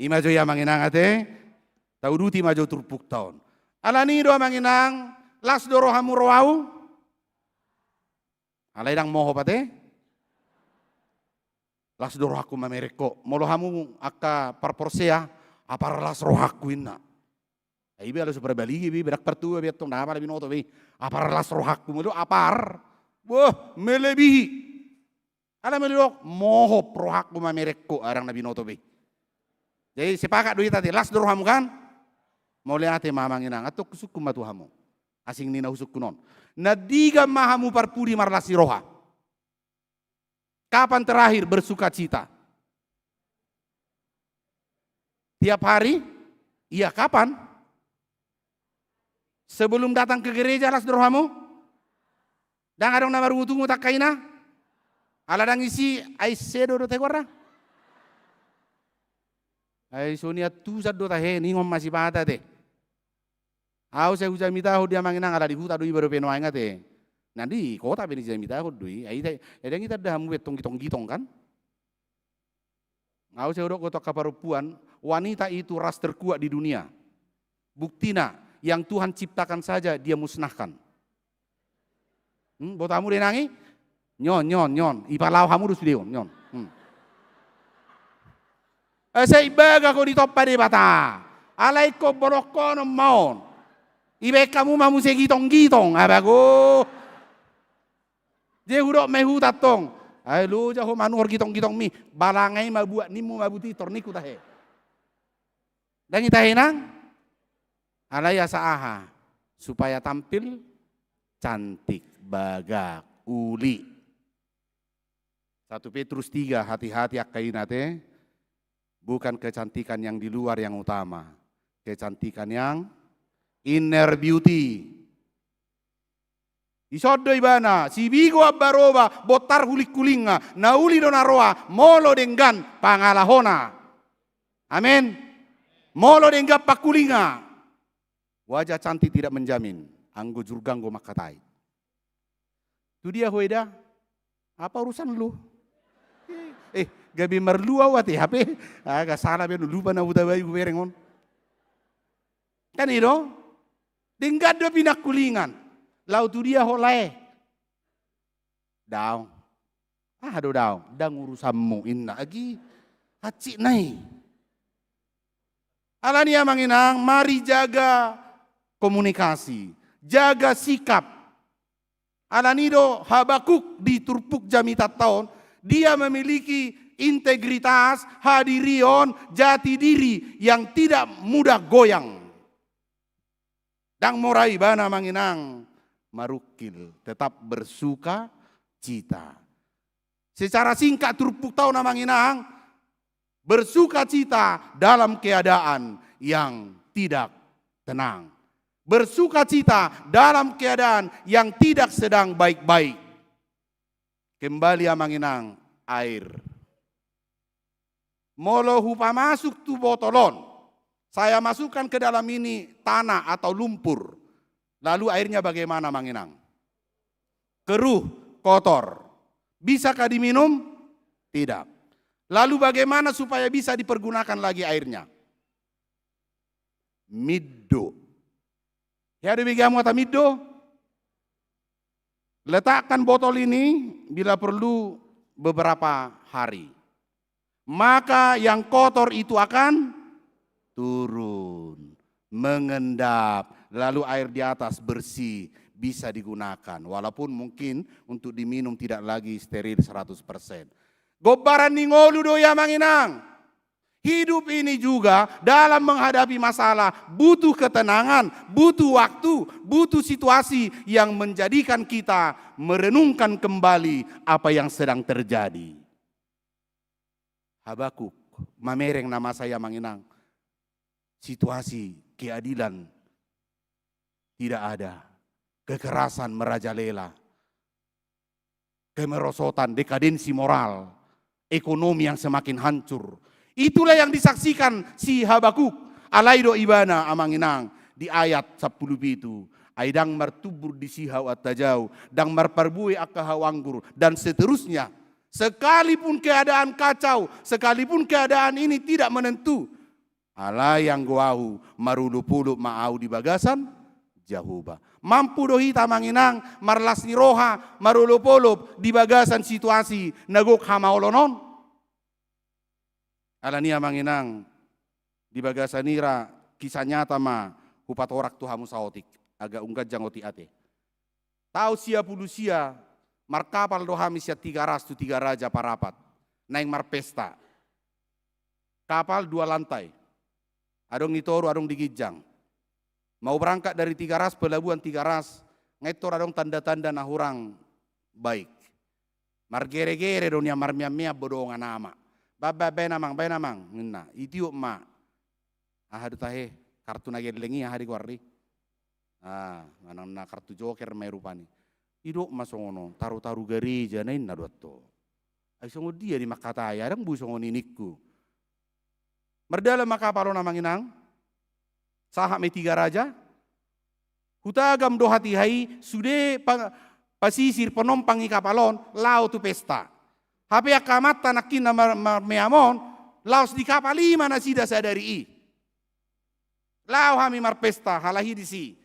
Ima joya manginang ate. Tau duti majo turpuk tahun. Alani do manginang. Las doro hamu roau. Alay dang moho pate. Las dorohaku mamereko. Molo hamu akka parporsea. Apar las rohaku inna. Ibe ala super baligi bi berak pertua bi atong nama lebih noto bi. Apar las rohaku molo apar. Wah melebihi. Ala melok moho rohaku mamereko arang nabi noto bi. Jadi sepakat duit tadi las dorohamu kan. Mole ate mamang inang atau kusukum matuhamu. Asing nina usuk kunon. Nadiga mahamu parpudi marlasi roha. Kapan terakhir bersuka cita? Tiap hari? Iya kapan? Sebelum datang ke gereja las dorhamu? Dan adong nama rutumu tak kaina? Aladang isi aisedo do tegora? Ai sonia tu saddo tahe ni ngom masih pata te. Au saya uja mita dia manginang ala di huta do ibaru peno ainga te. Nanti kota bini jami tahu dui, ada kita dah muat tong-gitong kan? Ngau saya udah kota kaparupuan, wanita itu ras terkuat di dunia. Buktina yang Tuhan ciptakan saja dia musnahkan. Botamu denangi, nyon, ipalau kamu sudah nyon. Saya ibaga kau ditoppa di bata, alai kau borokon maun, ibe kamu mamu segitong-gitong, abago. Dia hurok mehu tatong. Ay lu jaho manur gitong-gitong mi. Balangay mabuat nimu mabuti torniku tahe. Dan itahe nang. Alaya saaha. Supaya tampil cantik bagak uli. 1 Petrus 3 hati-hati akainate. Bukan kecantikan yang di luar yang utama. Kecantikan yang inner beauty. Isodo ibana, si bigo abbaroba, botar hulik kulinga, nauli donaroa, molo denggan pangalahona. Amin. Molo denggan pakulinga. Wajah cantik tidak menjamin, anggo jurganggo makatai. Itu dia hoida, apa urusan lu? Gabi merlu awat HP, agak salah ben lupa na buta bayi berengon. Kan itu, denggan do pinak kulingan. Lau tu dia holai. Daw. Aduh daw. Dang urusanmu inna lagi. Hacik nai. Alania manginang, mari jaga komunikasi. Jaga sikap. Alanido Habakuk di Turpuk Jamitat tahun. Dia memiliki integritas, hadirion, jati diri yang tidak mudah goyang. Dang morai bana manginang. Marukil, tetap bersuka cita. Secara singkat Turpuk tahun namanginang, bersuka cita dalam keadaan yang tidak tenang. Bersuka cita dalam keadaan yang tidak sedang baik-baik. Kembali amanginang air. Molo hupa masuk tu botolon. Saya masukkan ke dalam ini tanah atau lumpur. Lalu airnya bagaimana manginang? Keruh, kotor. Bisakah diminum? Tidak. Lalu bagaimana supaya bisa dipergunakan lagi airnya? Middo. Ya demikian kata middo. Letakkan botol ini bila perlu beberapa hari. Maka yang kotor itu akan turun, mengendap. Lalu air di atas bersih, bisa digunakan. Walaupun mungkin untuk diminum tidak lagi steril 100%. Gobaran ningolu doya manginang. Hidup ini juga dalam menghadapi masalah butuh ketenangan, butuh waktu, butuh situasi yang menjadikan kita merenungkan kembali apa yang sedang terjadi. Habakuk, mamereng nama saya manginang. Situasi keadilan tidak ada, kekerasan merajalela, kemerosotan, dekadensi moral, ekonomi yang semakin hancur. Itulah yang disaksikan si Habakuk. Alaido ibana amanginang di ayat 10 itu. Aidang martubur di sihau attajau, dang marparbui akahau anggur, dan seterusnya. Sekalipun keadaan kacau, sekalipun keadaan ini tidak menentu. Alai yang goahu marulu-pulu ma'au di bagasan, Jahuba. Mampu dohi tamanginang marlas ni roha marulopolop di bagasan situasi nagok hamaolonon. Alania manginang di bagasan nira kisah nyata ma hupat orak tu hamu saotik agak unggat jangoti ate. Tahu sia pulusia markapal dohami sia 3 raja parapat naing marpesta. Kapal 2 lantai. Adong nitoru adong digijang. Mau berangkat dari 3 ras, pelabuhan 3 ras, ngetor adong tanda-tanda nahurang baik. Margere-gere donya marmia-mia bodongan nama. Baba benamang, ngena, itiuk ma. Ahadu tahe, kartu nagelengi ahadi kuarri. Manang na kartu joker may rupani. Idok masongono, taru-taru gereja na inaduat to. Ay songo dia di makataya, adang busongo ninikku. Merdala makapalo namang inang, sahak may 3 raja, hutagam do hatihai, sude pasisir penompang ikapalon, lao tu pesta. Hape akamata nakin na meamon, laos di kapal 5 na sida sadari. Lao hami marpesta, halahi di si.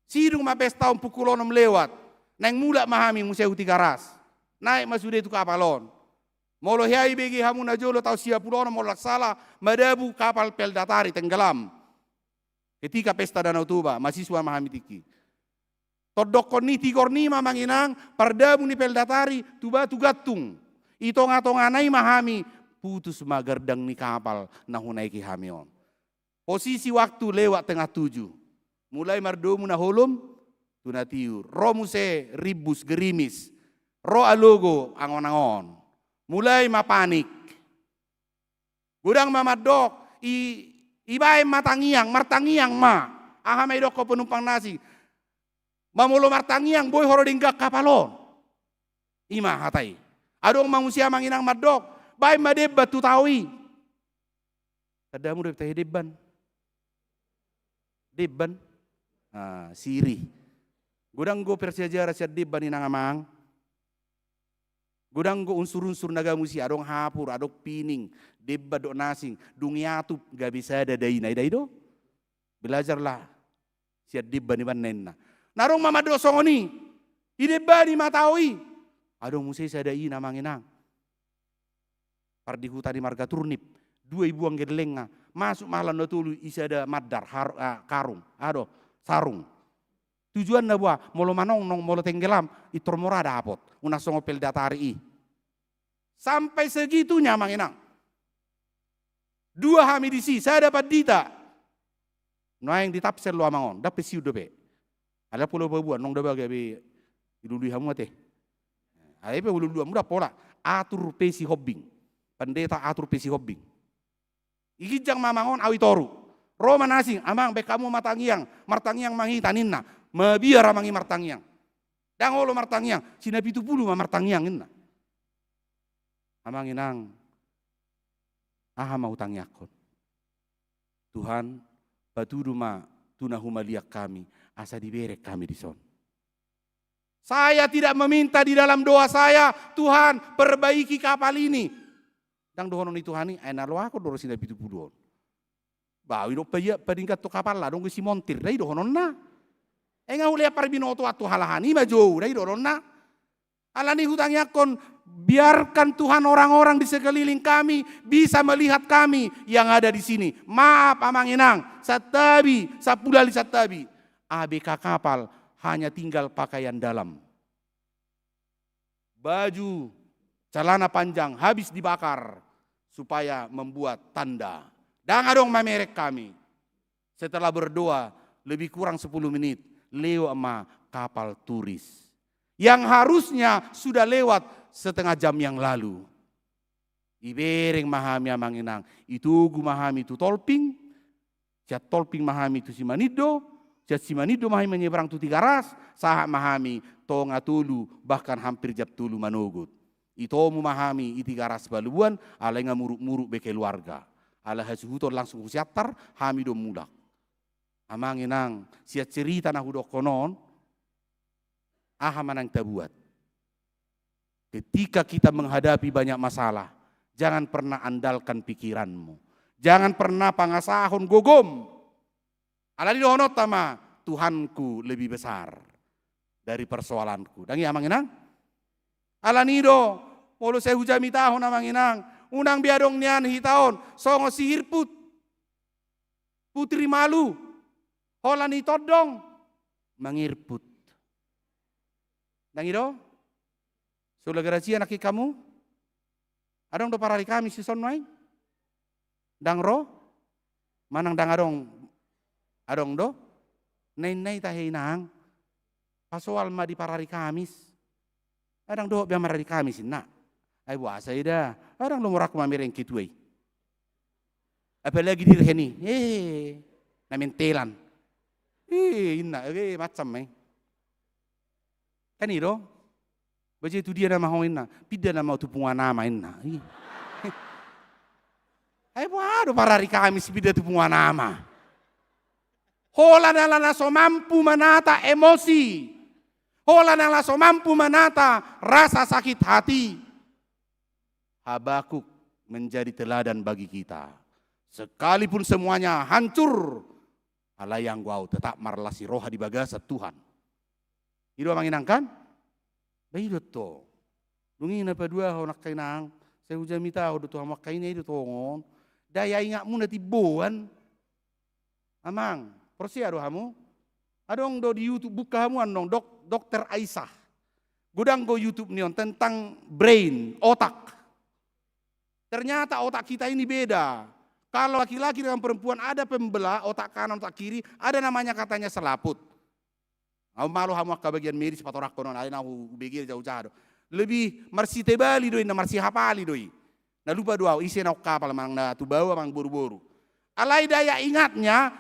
Sidung mapesta pukulonom lewat, nang mula mahami museu 3 ras. Naik masude tu kapalon. Molo hiai begi hamu na jolo tau sia pulonom molo laksala, madabu kapal peldatari tenggelam. Ketika pesta Danau Toba, mahasiswa mahami tiki. Todokon ni tigor ni mamanginang, pardamu ni peldatari, tuba tu gatung. Itonga-tonganay mahami, putus magardang ni kapal na hunay ki hamion. Posisi waktu lewat tengah 7. Mulai mardomu na holom, tunatiur. Romuse ribus gerimis. Ro alogo angon-angon. Mulai mapanik. Gudang mamadok, ibae martangiang ma. Aha may doko penumpang nasi. Mamulo martangiang boy horo dinggak kapalon. Ima hatai. Adong manusia manginang madok. Bay madeb batu tawi. Kadamu dep teh deban. Deban. Siri. Gudang go persejarah sia deban inang amang. Gudang go unsur-unsur naga musi adong hapur, adong pining, debat dok nasing, dungiatu gak bisa ada dainai do. Belajarlah siat debat ni banenna. Narong mama do songoni, idebat ni matawi. Adong musi sada ina manginang. Pardi hutan di marga turnip, 2 ibu ang gedelenga, masuk malam do tulu isada madar karung, sarung. Tujuan na buah molo manong nong molo tenggelam itormora dapot una songo pel datari. Sampai segitunya manginang. 2 hamidisi saya dapat dita. Noang ditapsel lo amangon dapat siu dobe. Ada pulau babuan nong dobe gabe idului hamu teh. Ada pe ulu muda pola atur pesi hobbing. Pendeta atur pesi hobbing. Igijang mamangon awi toru. Roma nasing amang be kamu martangiang mangi taninna. Mabiar ramangi martangiang. Dangolo martangiang, sina 70 martangiang inna. Amanginang, aha mau tangiakon. Tuhan, batu rumah tunahuma liak kami, asa diberek kami di son. Saya tidak meminta di dalam doa saya, Tuhan perbaiki kapal ini. Dang dohonon itu Tuhani, enalo aku doro sina 70. Bawi do padingkat to kapal lah, dong si montir, dai dohonon na. Enga ulia parbinoto atu halahani maju dai doronna. Alani hutang yakon biarkan Tuhan orang-orang di sekeliling kami bisa melihat kami yang ada di sini. Maaf amanginang, satabi, sapulali satabi. ABK kapal hanya tinggal pakaian dalam. Baju, celana panjang habis dibakar supaya membuat tanda. Dan adong mamerek kami. Setelah berdoa lebih kurang 10 menit. Lewat sama kapal turis yang harusnya sudah lewat setengah jam yang lalu. Ibereng mahami amanginang itu gu mahami itu tolping, jat tolping mahami itu simanido, jat simanido mahami menyeberang tu 3 ras, sahak mahami tonga tulu bahkan hampir jap tulu manogut. Itomu mahami i 3 ras baluan, ala nga muruk-muruk be keluarga, ala hasuhuton langsung kusiatar hami do mulak. Amanginang siat cerita na hudok konon, aha manang tabuat. Ketika kita menghadapi banyak masalah, jangan pernah andalkan pikiranmu. Jangan pernah pangasahon gogom. Alani dohonot tama, Tuhanku lebih besar dari persoalanku. Dangi amanginang? Alani do, polo saya hujami tahun amanginang. Unang biadong nian hitaon, songo sihir putri malu. Holani todong mangirput. Dangido? Sula garasia naki kamu? Adong do parari kami si sonwai? Dang ro? Manang dang adong do? Nay tahe nang. Pasoal ma di parari kamis. Adang do biar marari kamis na. Ay buasa ida. Adang lo murak mamireng kitway. Apalagi dirheni. Namentelan. Inna, macam kan itu, baca itu dia nama inna, pida nama tupungan nama inna. Waduh parari kami pida tupungan nama. Hola nala so mampu menata emosi, hola nala so mampu menata rasa sakit hati. Habakuk menjadi teladan bagi kita. Sekalipun semuanya hancur, ala yang gua tetap marlasi roha di bagasa Tuhan. Itu manginangkan? Baik to. Dungi na padua ho nak kainang. Saya hujami tahu do Tuhan makaina itu tongon. Daya ingatmu na tibuan. Amang, porsi ado hamu. Adong do di YouTube buka hamu andong Dokter Aisyah. Gudang go YouTube nion tentang brain, otak. Ternyata otak kita ini beda. Kalau laki-laki dengan perempuan ada pembelah, otak kanan, otak kiri, ada namanya katanya selaput. Aku malu hamu ke bagian miris patorak konon, ada nahu begir jauh-jauh. Lebih marsi tebali doi, na marsi hapali doi. Na lupa doa, isi na kapal mang na tu bawa mang boru-boru. Alai daya ingatnya,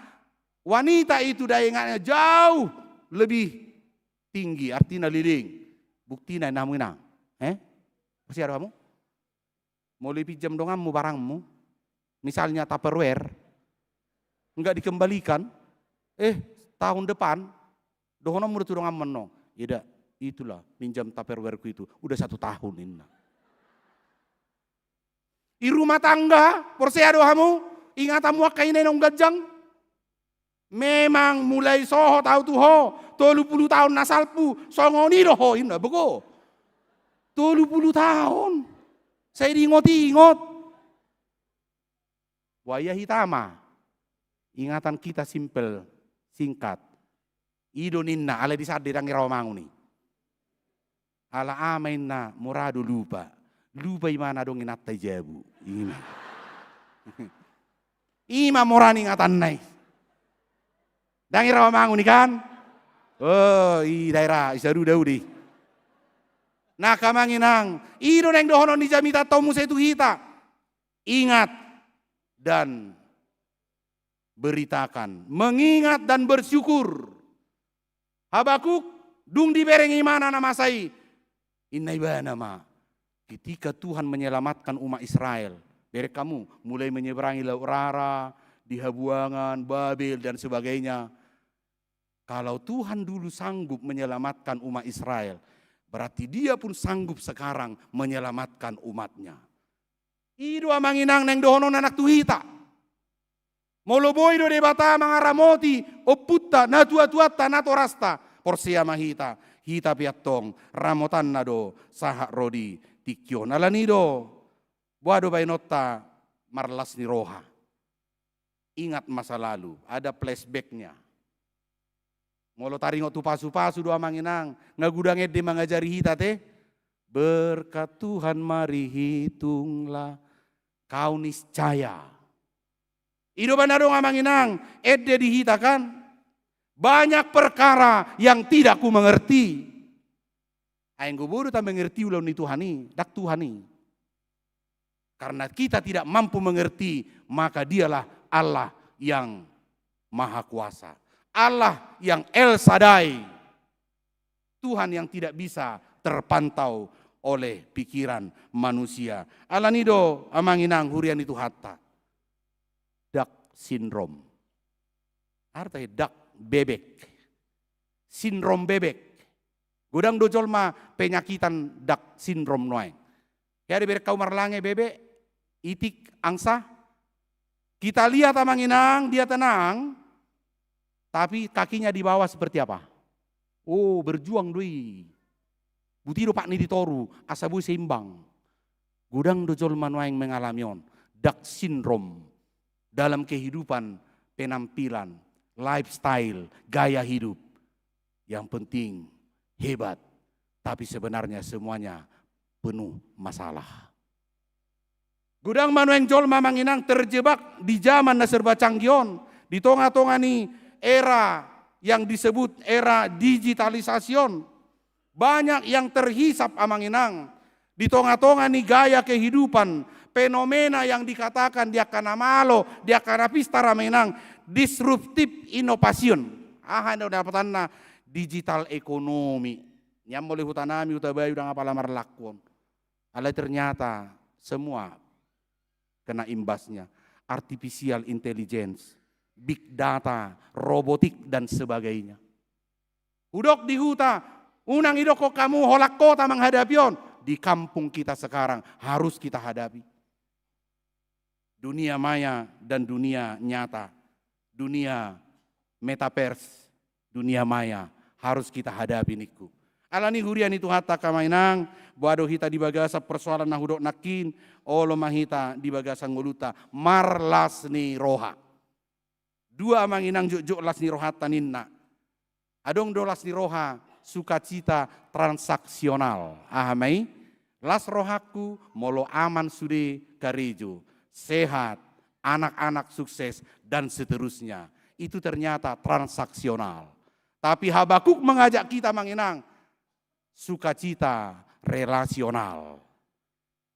Wanita itu daya ingatnya jauh lebih tinggi, artinya liling. Buktinya namu ina. Masih ada kamu? Mau lebih pinjam donganmu barangmu. Misalnya Tupperware. Enggak dikembalikan. Tahun depan. Dohono murid dongan meno. Ya itulah pinjam Tupperwareku itu. Udah 1 tahun ini. Di rumah tangga. Porsia dohamu. Ingatamu akainai nong gajang. Memang mulai soho tahu tuho. 30 tahun nasalpu. Songoni doho. Ini bego. 30 tahun. Saya diingot-ingot. Waya hitama. Ingatan kita simpel, singkat. Ido ninna ala disadde dangi Rawamangun ni. Ala amain na muradu lupa. Lupa imana dong inatta jabu. Ima morani ingatan nai. Dangi Rawamangun ni kan? Oh, i daerah isaru daudi. Nah kamanginang, ido neng dohono ni jamita tomu setu hita. Ingat dan beritakan, mengingat dan bersyukur. Habakuk dung diberengi mana nama saya. Inna ibana ma. Ketika Tuhan menyelamatkan umat Israel, berek kamu mulai menyeberangi Laut Rara, di Habuangan, Babel dan sebagainya. Kalau Tuhan dulu sanggup menyelamatkan umat Israel, berarti dia pun sanggup sekarang menyelamatkan umatnya. Ido amanginang neng dohono anak tuhita. Moloboy do debata mangaramoti oputta natua-tuatta natorasta porsia mahita. Hita piattong ramotan nado sahak rodi tikyo. Nalanido buado bainotta marlas ni roha. Ingat masa lalu, ada flashbacknya. Molo taringo tu pasu-pasu doa manginang. Ngagudang ede mengajari hita teh. Berkat Tuhan mari hitunglah kau niscaya. Ido banado manginang. Ede dihita kan. Banyak perkara yang tidak ku mengerti. Aing gubudu tak mengerti ulau ni Tuhani. Dak Tuhani. Karena kita tidak mampu mengerti. Maka dialah Allah yang maha kuasa. Allah yang El Shaddai. Tuhan yang tidak bisa terpantau oleh pikiran manusia. Alanido amanginang hurian itu hatta. Duck syndrome. Artinya duck bebek. Sindrom bebek. Godang dojol ma penyakitan duck syndrome noy. Ya diberi kau marlange bebek. Itik angsa. Kita lihat amanginang dia tenang. Tapi kakinya di bawah seperti apa? Oh, berjuang doi. Butido pak ni ditoru, asabu seimbang. Gudang dojol manuang mengalamion. Duck syndrome. Dalam kehidupan, penampilan, lifestyle, gaya hidup. Yang penting, hebat. Tapi sebenarnya semuanya penuh masalah. Gudang manuang jol mamanginang terjebak di zaman na serba canggion. Di tonga-tonga ni era yang disebut era digitalisasi. Banyak yang terhisap amanginang. Di tonga-tonga ni gaya kehidupan. Fenomena yang dikatakan dia kana malo, dia kana pista ramenang. Disruptive innovation. Anda dapatan na digital ekonomi. Yang boleh hutanami utabayu dan apalah marlakon. Alai ternyata semua kena imbasnya. Artificial intelligence. Big data, robotik dan sebagainya. Udok di huta, unang idok kamu holak kota menghadapion. Di kampung kita sekarang harus kita hadapi. Dunia maya dan dunia nyata. Dunia metaverse, dunia maya harus kita hadapi niku. Alani hurian itu hatta kamainang, buado hita di bagasa persoalan nahudok nakin, olo mahita di bagasa ngoluta, marlas ni roha. Dua amanginang juk las ni roha taninna. Adong dolas ni roha sukacita transaksional. Ahamai, las rohaku molo aman sude karejo, sehat, anak-anak sukses dan seterusnya. Itu ternyata transaksional. Tapi Habakuk mengajak kita manginang sukacita relasional.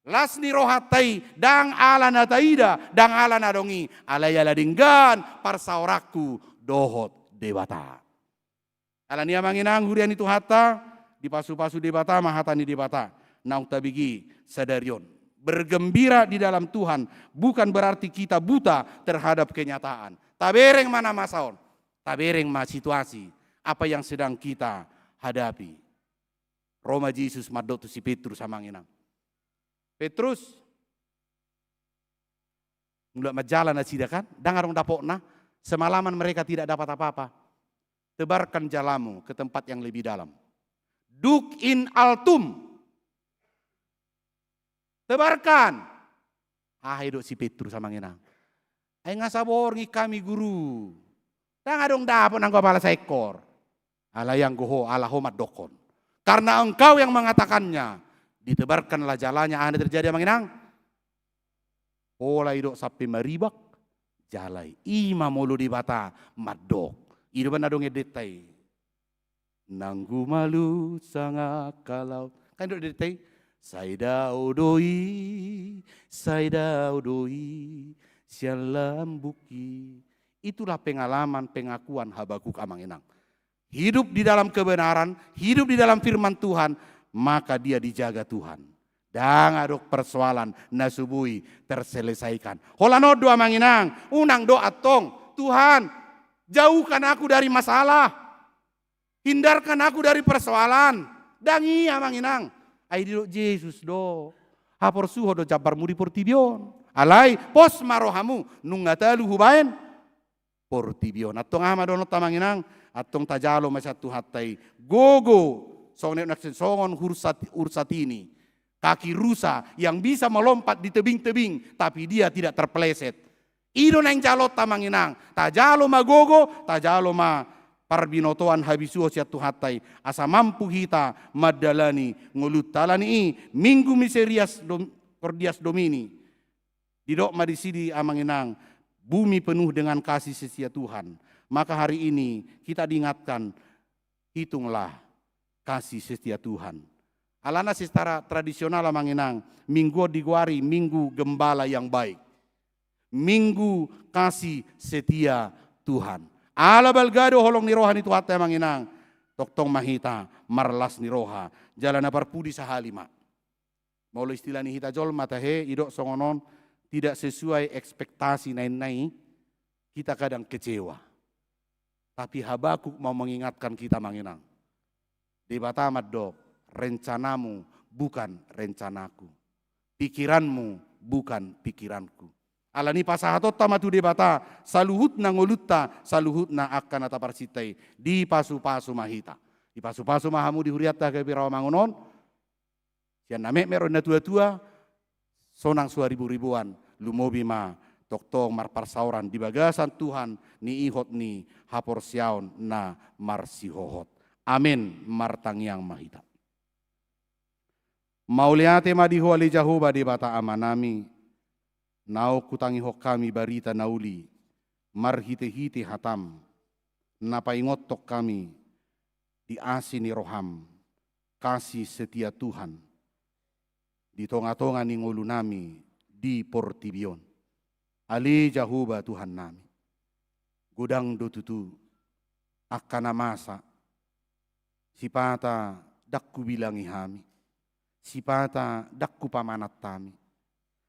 Las ni rohatai dang ala nataida dang ala nadongi alayala dinggan parsaoraku dohot debata. Alania manginang hurian itu hata di pasu-pasu debata mahatani debata. Naung tabigi sadarion. Bergembira di dalam Tuhan bukan berarti kita buta terhadap kenyataan. Tabereng mana masaon, tabereng ma situasi apa yang sedang kita hadapi. Roma Yesus madotu si Petrus samanginang. Petrus mulai majalan na sida kan, dangarong dapokna, semalaman mereka tidak dapat apa-apa. Tebarkan jalamu ke tempat yang lebih dalam. Duk in altum. Tebarkan. Hidup si Petrus sama ngenang. Ay ngasabor ngi kami guru. Dangarong dapok nang kepala seekor. Ala yang goho, ala homat dokon. Karena engkau yang mengatakannya. Ditebarkanlah jalannya, ada terjadi manginang. Pola idok sapi maribak, jalai ima mulu di bata madok. Ido ban adong edetai. Nanggu malu sangat kalau. Kan idok edetai. Saida udoi, sialam buki. Itulah pengalaman, pengakuan Habakuk Amanginang. Hidup di dalam kebenaran, hidup di dalam firman Tuhan, maka dia dijaga Tuhan. Dan aduk persoalan nasubui terselesaikan. Holano doa manginang, unang doa tong. Tuhan, jauhkan aku dari masalah. Hindarkan aku dari persoalan. Dangi manginang. Ai dilo Yesus do. Hapor suho do jabar muri portibion. Alai pos marohamu nungatalu hubaen portibion. Atong ama do tamanginang, atong tajalo masatu hatai. Gogo songne naksen songon ursatini. Kaki rusa yang bisa melompat di tebing-tebing tapi dia tidak terpeleset. Ido nang jalo tamanginang, tajalo magogo, tajalo ma parbinotoan habisuo siatu hatai asa mampu hita madalani ngulut talani minggu miserias cordias domini. Didok ma di sini amanginang, bumi penuh dengan kasih setia Tuhan. Maka hari ini kita diingatkan, hitunglah kasih setia Tuhan. Alana secara tradisional amanginang, minggu diguari minggu gembala yang baik. Minggu kasih setia Tuhan. Ala balgado holong ni roha ni tuhat manginang. Toktong mahita marlas ni roha. Jalan aparpudi sahalima. Maulo istilah ni hita jol matahe idok songonon tidak sesuai ekspektasi nain-nain. Kita kadang kecewa. Tapi Habakuk mau mengingatkan kita manginang. Di batamat dok, rencanamu bukan rencanaku. Pikiranmu bukan pikiranku. Alani pasahatot tamatu debata saluhut na ngolutta saluhut na akan ataparsitai di pasu-pasu mahita. Di pasu-pasu mahamu di huriata ke birawa mangunon. Sian name meron na tua-tua sonang suaribu-ribuan lumobi ma toktong marparsauran di bagasan Tuhan ni ihot ni hapor siaon na marsihohot. Amin martangyang mahita. Mauliate madiho ali jahuba di bata amanami. Nau kutangi hok kami barita nauli, marhite-hite hatam, napaingotok kami, di asini roham, kasih setia Tuhan, di tonga-tonga ni ngulu nami, di portibion, ali jahuba Tuhan nami, gudang do tutu, akana masa, sipata dakku bilangi hami, sipata dakku pamanat tami,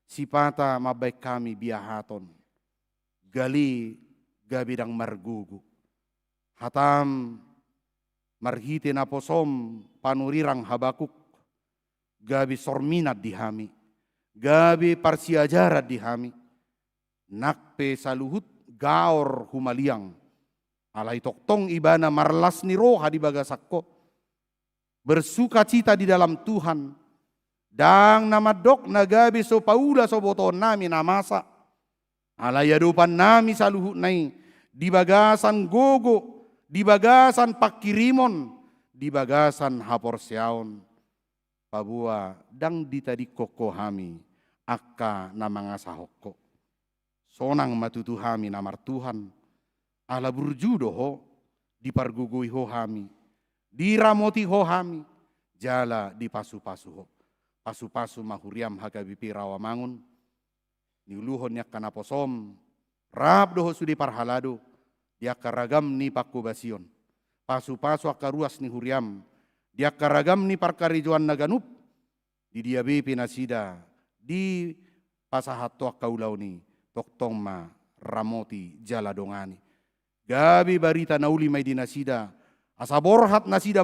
sipata mabaik kami biahaton. Gali gabidang margugu. Hatam marhite na posom panurirang Habakuk. Gabi sorminat di hami. Gabi parsiajarat di hami. Nakpe saluhut gaor humaliang. Alay toktong ibana marlas ni roha di bagasakko. Bersuka cita di dalam Tuhan. Dang namadok nagabi so paula so boton nami namasa. Alayadupan nami saluhut nai. Di bagasan gogo. Di bagasan pakirimon. Di bagasan hapor siaon. Pabua dang ditadi koko hami. Akka namangasahoko. Sonang matutu hami namar Tuhan. Ala burjudo ho. Di pargugui ho hami. Di ramoti ho hami. Jala di pasu-pasu ho. Pasu-pasu mahuriam hagabipi rawa mangun. Niuluhon yak kanaposom. Rab doho sudi parhalado. dia karagam ni pakubasion. Pasu-pasu akaruas ni huriam, dia karagam ni parkarijuan naganup, di dia bepi nasida, di pasahato akaulau ni, toktong ma ramoti jala dongani. Gabi barita nauli may di nasida, asaborhat nasida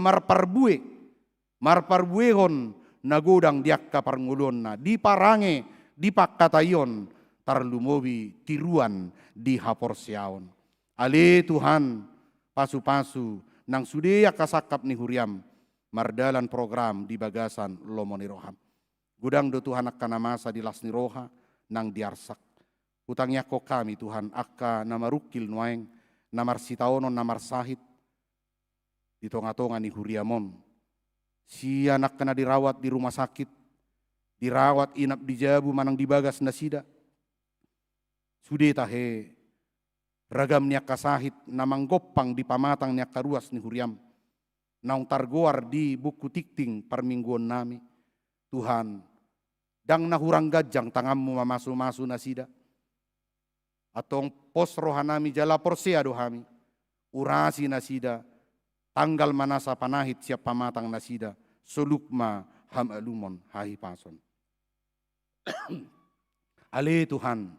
marparbuehon nagodang diak kaparngulon na, di parange, di pakkatayon, tarlumobi tiruan di haporsiaon. Ale Tuhan, pasu-pasu, nang sudeya kasakap ni huriam, mardalan program di bagasan lomoni roham. Gudang do Tuhan akka namasa di lasni roha, nang diarsak. Utangnya ko kami Tuhan, akka namarukil nuaeng, namarsitaonon namarsahit, di tonga-tonga ni huriamon. Si anak kena dirawat di rumah sakit, dirawat inap di jabu manang dibagas nasida. Sude tahe, ragam niya kasahit namang gopang di pamatang niya karuas ni huriam. Naung targoar di buku tikting parmingguan nami. Tuhan, dang nahurang gajang tangammu mamasu-masu nasida. Atong pos rohanami jala porsea dohami. Urasi nasida, tanggal manasa panahit siap pamatang nasida. Solukma hamalumon hahi pason. Ale Tuhan,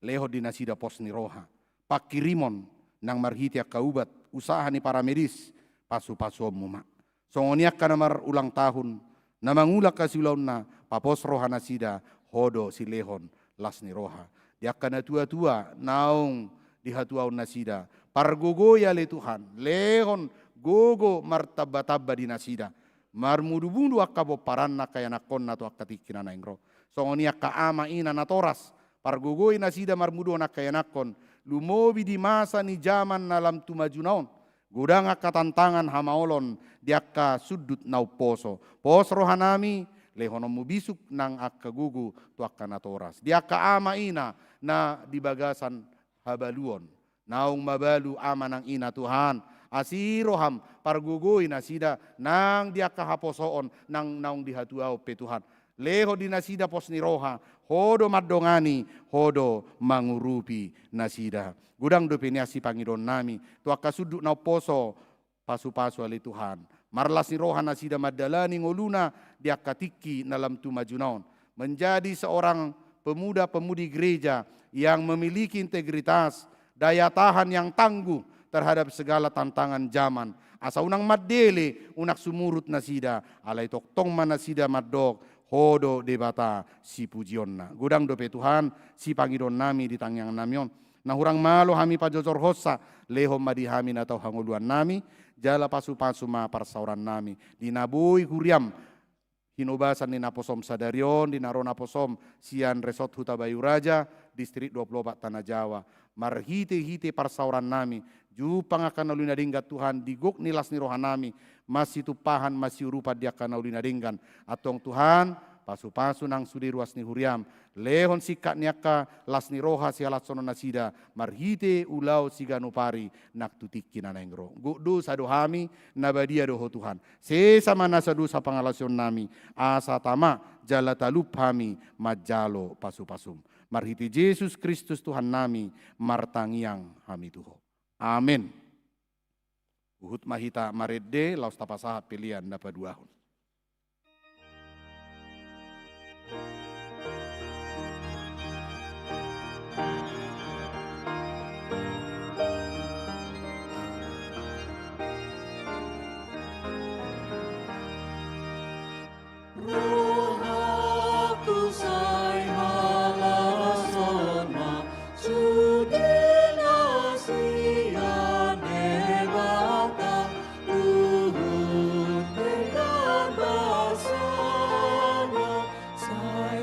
leho di nasida pos ni roha. Pakirimon nang marhiti kaubat usaha ni para medis pasu-pasu muma. Songoniak ka namar ulang tahun namangulak kasiulaw na papos roha nasida hodo si lehon las ni roha. Diak ka na tua-tua naong dihatuaw nasida. Pargogoya le Tuhan lehon gogo martaba-taba di nasida. Marmudu-bundu akka boparan na kaya nakon na to akka tikina na ingro. Songoniak ka ama ina na toras. Pargogoy nasida marmudu na kaya nakon. Lumobi di masa ni zaman nalam tumajunaon. Gudang akka tantangan hamaolon di akka sudut nau poso. Pos rohanami lehonom mubisuk nang akka gugu tu akka natoras. Di akka ama ina na di bagasan habaluon. Naung mabalu ama nang ina Tuhan. Asiroham pargugoy nasida nang di akka haposoon nang naung dihatuaw pe Tuhan. Leho di nasida pos ni roha, hodo madongani, hodo mangurupi nasida. Gudang do peniasi Panginoon nami, tu akka suduk na poso, pasu-pasu ali Tuhan. Marlas ni roha nasida madalani ngoluna, di akka tiki nalam tumajunaon. Menjadi seorang pemuda-pemudi gereja yang memiliki integritas, daya tahan yang tangguh terhadap segala tantangan zaman. Asa unang madele, unak sumurut nasida, alay toktong manasida maddok, hodo debata si pujionna. Gudang dope Tuhan si Panginoon nami di tangyang namyon. Nahurang malo hami pajojor hossa lehom madihami natau hanguluan nami. Jala pasu-pasu ma parsauran nami. Dinabui huriam hinobasan ni naposom sadarion. Dinaro naposom sian resort Huta Bayu Raja. Distrik 24 Tanah Jawa. Marhite-hite parsauran nami. Jupang akan naulina dinggat Tuhan digok nilas ni rohanami. Masih tupahan masih rupa dia akan naulina dinggan. Atong Tuhan pasu-pasu nang sudi ruas ni huriam. Lehon sikat niaka las ni roha sialat sono nasida. Marhite ulau siganupari nak tutiki nanengro. Gukdu sadohami nabadia doho Tuhan. Sesama nasadu sa pangalasion nami. Asa tama jala talup hami majalo pasu-pasum. Marhiti Yesus Kristus Tuhan nami martangiang hami tuho. Amin. Uhut mahita marede laus tapasaha pilihan dapat duahun. Saya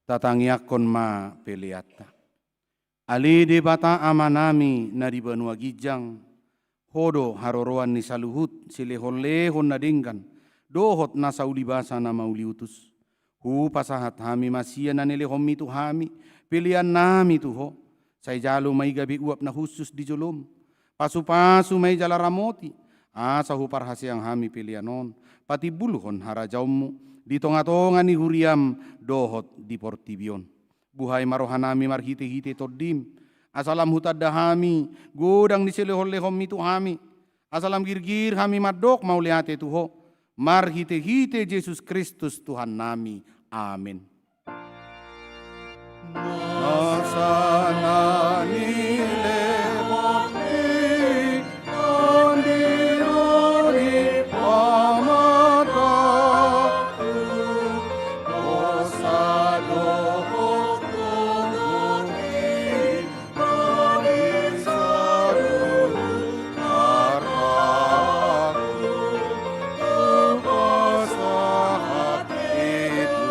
tatangiakon ma peliata. Ali de bata amanami na di banua gijang, hodo haroroan ni saluhut silehon-lehon na dinggan, dohot na sauli basa na mauliutus. Hu pasahat hami masia na nilehom itu hami, pilihan nami tuho. Say jalo may gabi uap na husus di jolom. Pasu-pasu may jala ramoti. Asa hu parhasyang hami pilihanon. Pati buluhon harajaumu. Di tonga-tonga ni huriam dohot di portibion. Buhay marohanami marhite-hite todim. Asalam hutad dahami. Godang ni silehon-lehom itu hami. Asalam girgir hami madok mau lihate tuho. Marhite-hite Yesus Kristus Tuhan nami. Amin. Nasana nilebati ondirori pamataku dosa dohot tungguki barisaru hartaku upasahat itu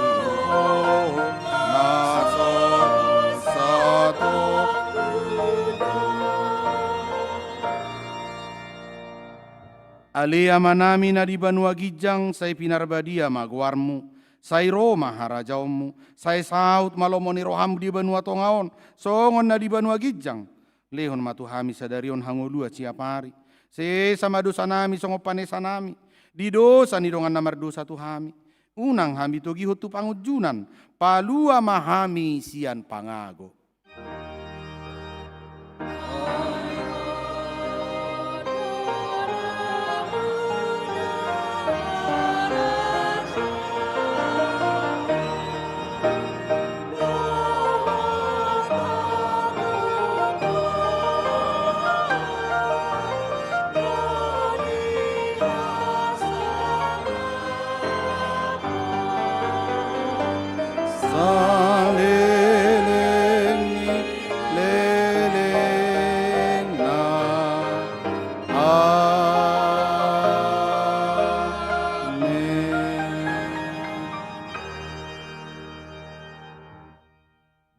Ali amanami na di banua gijang say pinarbadia magwarmu, say Roma harajaumu, say saut malomoni roham di banua tongaon, songon na di banua gijang, lehon matuhami sadarion hangolua ciapari, se sama dosa nami songopane sanami, di dosa ni dongan namar dosa tuhami, unang hami togi hutu pangujunan, palua mahami sian pangago.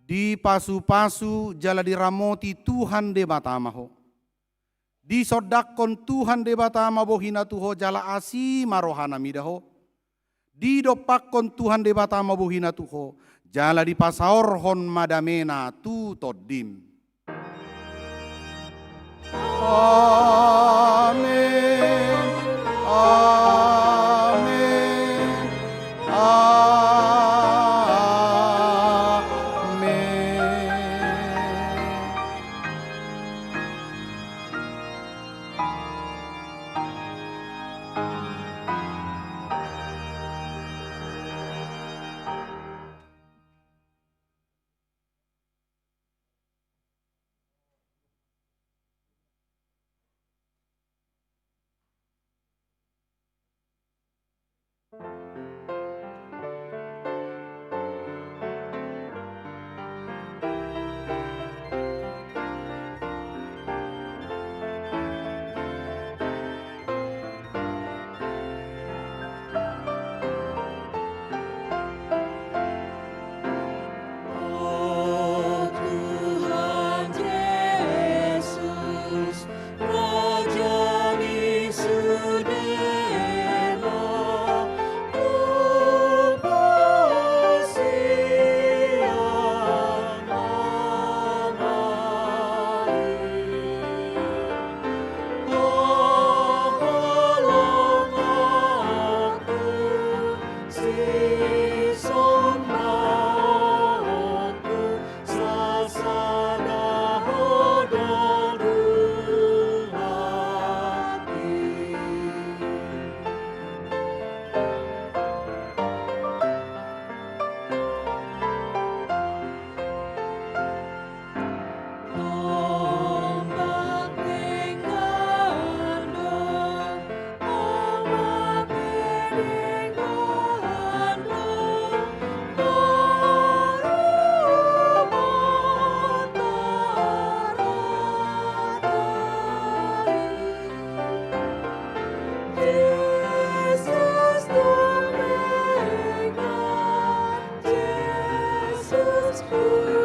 Di pasu-pasu jala diramoti Tuhan de batamaho. Di sodakon Tuhan de batama bohina tuho jala asi marohana midaho. Di dopakon Tuhan de batama bohina tuho jala di pasaorhon madamena tu todim. Amin. Amin. Amin. Gospel.